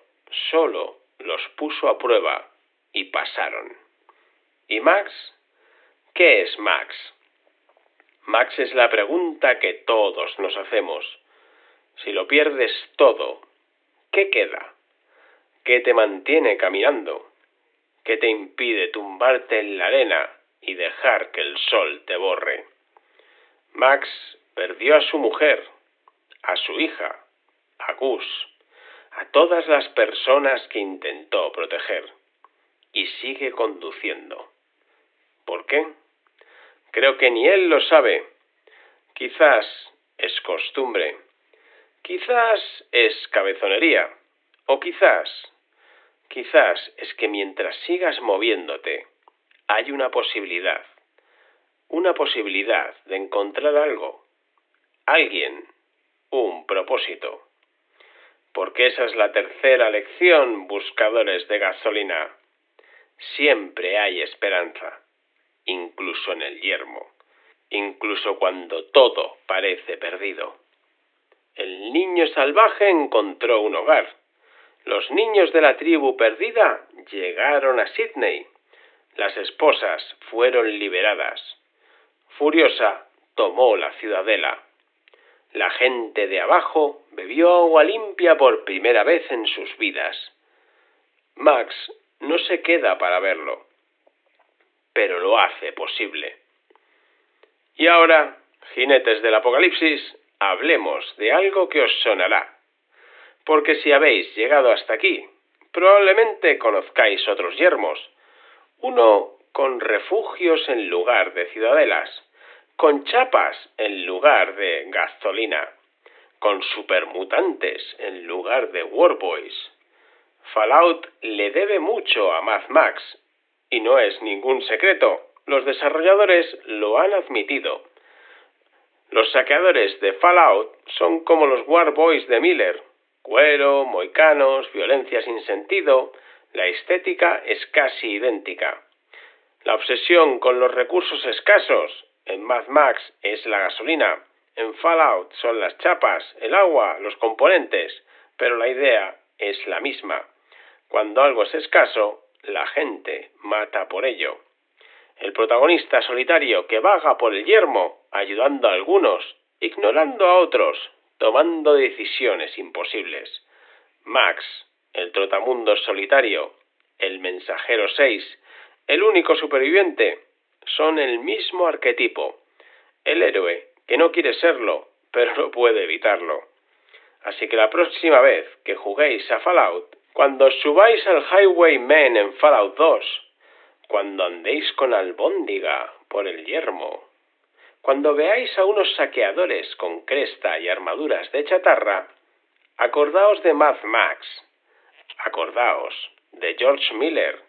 solo los puso a prueba y pasaron. ¿Y Max? ¿Qué es Max? Max es la pregunta que todos nos hacemos. Si lo pierdes todo, ¿qué queda? ¿Qué te mantiene caminando? ¿Qué te impide tumbarte en la arena y dejar que el sol te borre? Max perdió a su mujer, a su hija, a Gus, a todas las personas que intentó proteger, y sigue conduciendo. ¿Por qué? Creo que ni él lo sabe. Quizás es costumbre. Quizás es cabezonería, o quizás es que mientras sigas moviéndote, hay una posibilidad de encontrar algo, alguien, un propósito. Porque esa es la tercera lección, buscadores de gasolina. Siempre hay esperanza, incluso en el yermo, incluso cuando todo parece perdido. El niño salvaje encontró un hogar. Los niños de la tribu perdida llegaron a Sydney. Las esposas fueron liberadas. Furiosa tomó la ciudadela. La gente de abajo bebió agua limpia por primera vez en sus vidas. Max no se queda para verlo, pero lo hace posible. Y ahora, jinetes del apocalipsis, hablemos de algo que os sonará. Porque si habéis llegado hasta aquí, probablemente conozcáis otros yermos. Uno con refugios en lugar de ciudadelas, con chapas en lugar de gasolina, con supermutantes en lugar de warboys. Fallout le debe mucho a Mad Max, y no es ningún secreto, los desarrolladores lo han admitido. Los saqueadores de Fallout son como los warboys de Miller: cuero, mohicanos, violencia sin sentido. La estética es casi idéntica. La obsesión con los recursos escasos en Mad Max es la gasolina. En Fallout son las chapas, el agua, los componentes, pero la idea es la misma. Cuando algo es escaso, la gente mata por ello. El protagonista solitario que vaga por el yermo, ayudando a algunos, ignorando a otros, tomando decisiones imposibles. Max, el trotamundos solitario, el mensajero 6, el único superviviente, son el mismo arquetipo. El héroe que no quiere serlo, pero no puede evitarlo. Así que la próxima vez que juguéis a Fallout, cuando subáis al Highwayman en Fallout 2, cuando andéis con albóndiga por el yermo, cuando veáis a unos saqueadores con cresta y armaduras de chatarra, acordaos de Mad Max, acordaos de George Miller,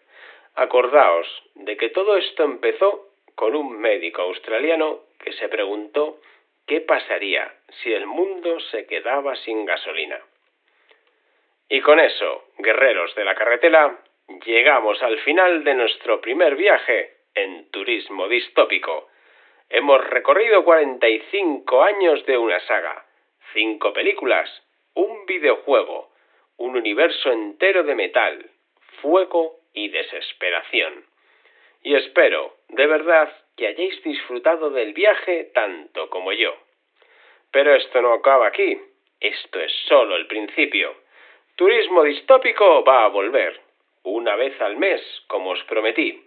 acordaos de que todo esto empezó con un médico australiano que se preguntó qué pasaría si el mundo se quedaba sin gasolina. Y con eso, guerreros de la carretera, llegamos al final de nuestro primer viaje en Turismo Distópico. Hemos recorrido 45 años de una saga, 5 películas, un videojuego, un universo entero de metal, fuego y desesperación. Y espero, de verdad, que hayáis disfrutado del viaje tanto como yo. Pero esto no acaba aquí, esto es solo el principio. Turismo Distópico va a volver, una vez al mes, como os prometí,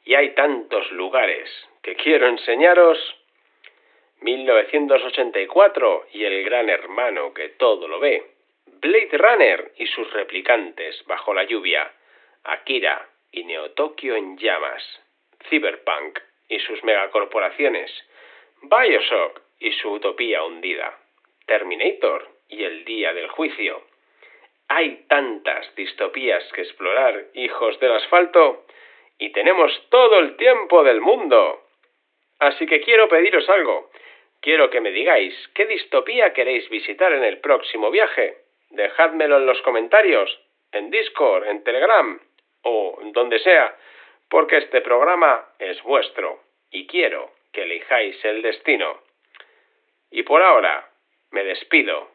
y hay tantos lugares que quiero enseñaros. 1984 y el gran hermano que todo lo ve, Blade Runner y sus replicantes bajo la lluvia, Akira y Neo Tokio en llamas, Cyberpunk y sus megacorporaciones, BioShock y su utopía hundida, Terminator y el día del juicio. Hay tantas distopías que explorar, hijos del asfalto, y tenemos todo el tiempo del mundo. Así que quiero pediros algo. Quiero que me digáis qué distopía queréis visitar en el próximo viaje. Dejádmelo en los comentarios, en Discord, en Telegram o donde sea, porque este programa es vuestro y quiero que elijáis el destino. Y por ahora, me despido.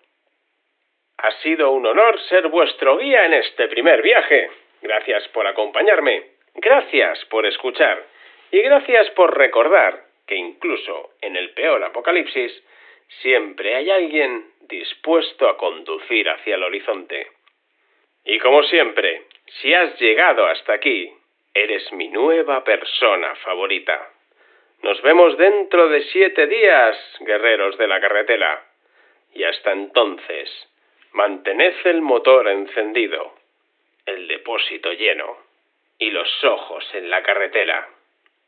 Ha sido un honor ser vuestro guía en este primer viaje. Gracias por acompañarme, gracias por escuchar y gracias por recordar que incluso en el peor apocalipsis siempre hay alguien dispuesto a conducir hacia el horizonte. Y como siempre, si has llegado hasta aquí, eres mi nueva persona favorita. Nos vemos dentro de 7 días, guerreros de la carretera. Y hasta entonces, mantened el motor encendido, el depósito lleno y los ojos en la carretera.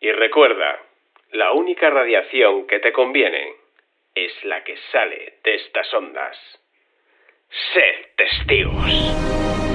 Y recuerda, la única radiación que te conviene es la que sale de estas ondas. Sed testigos.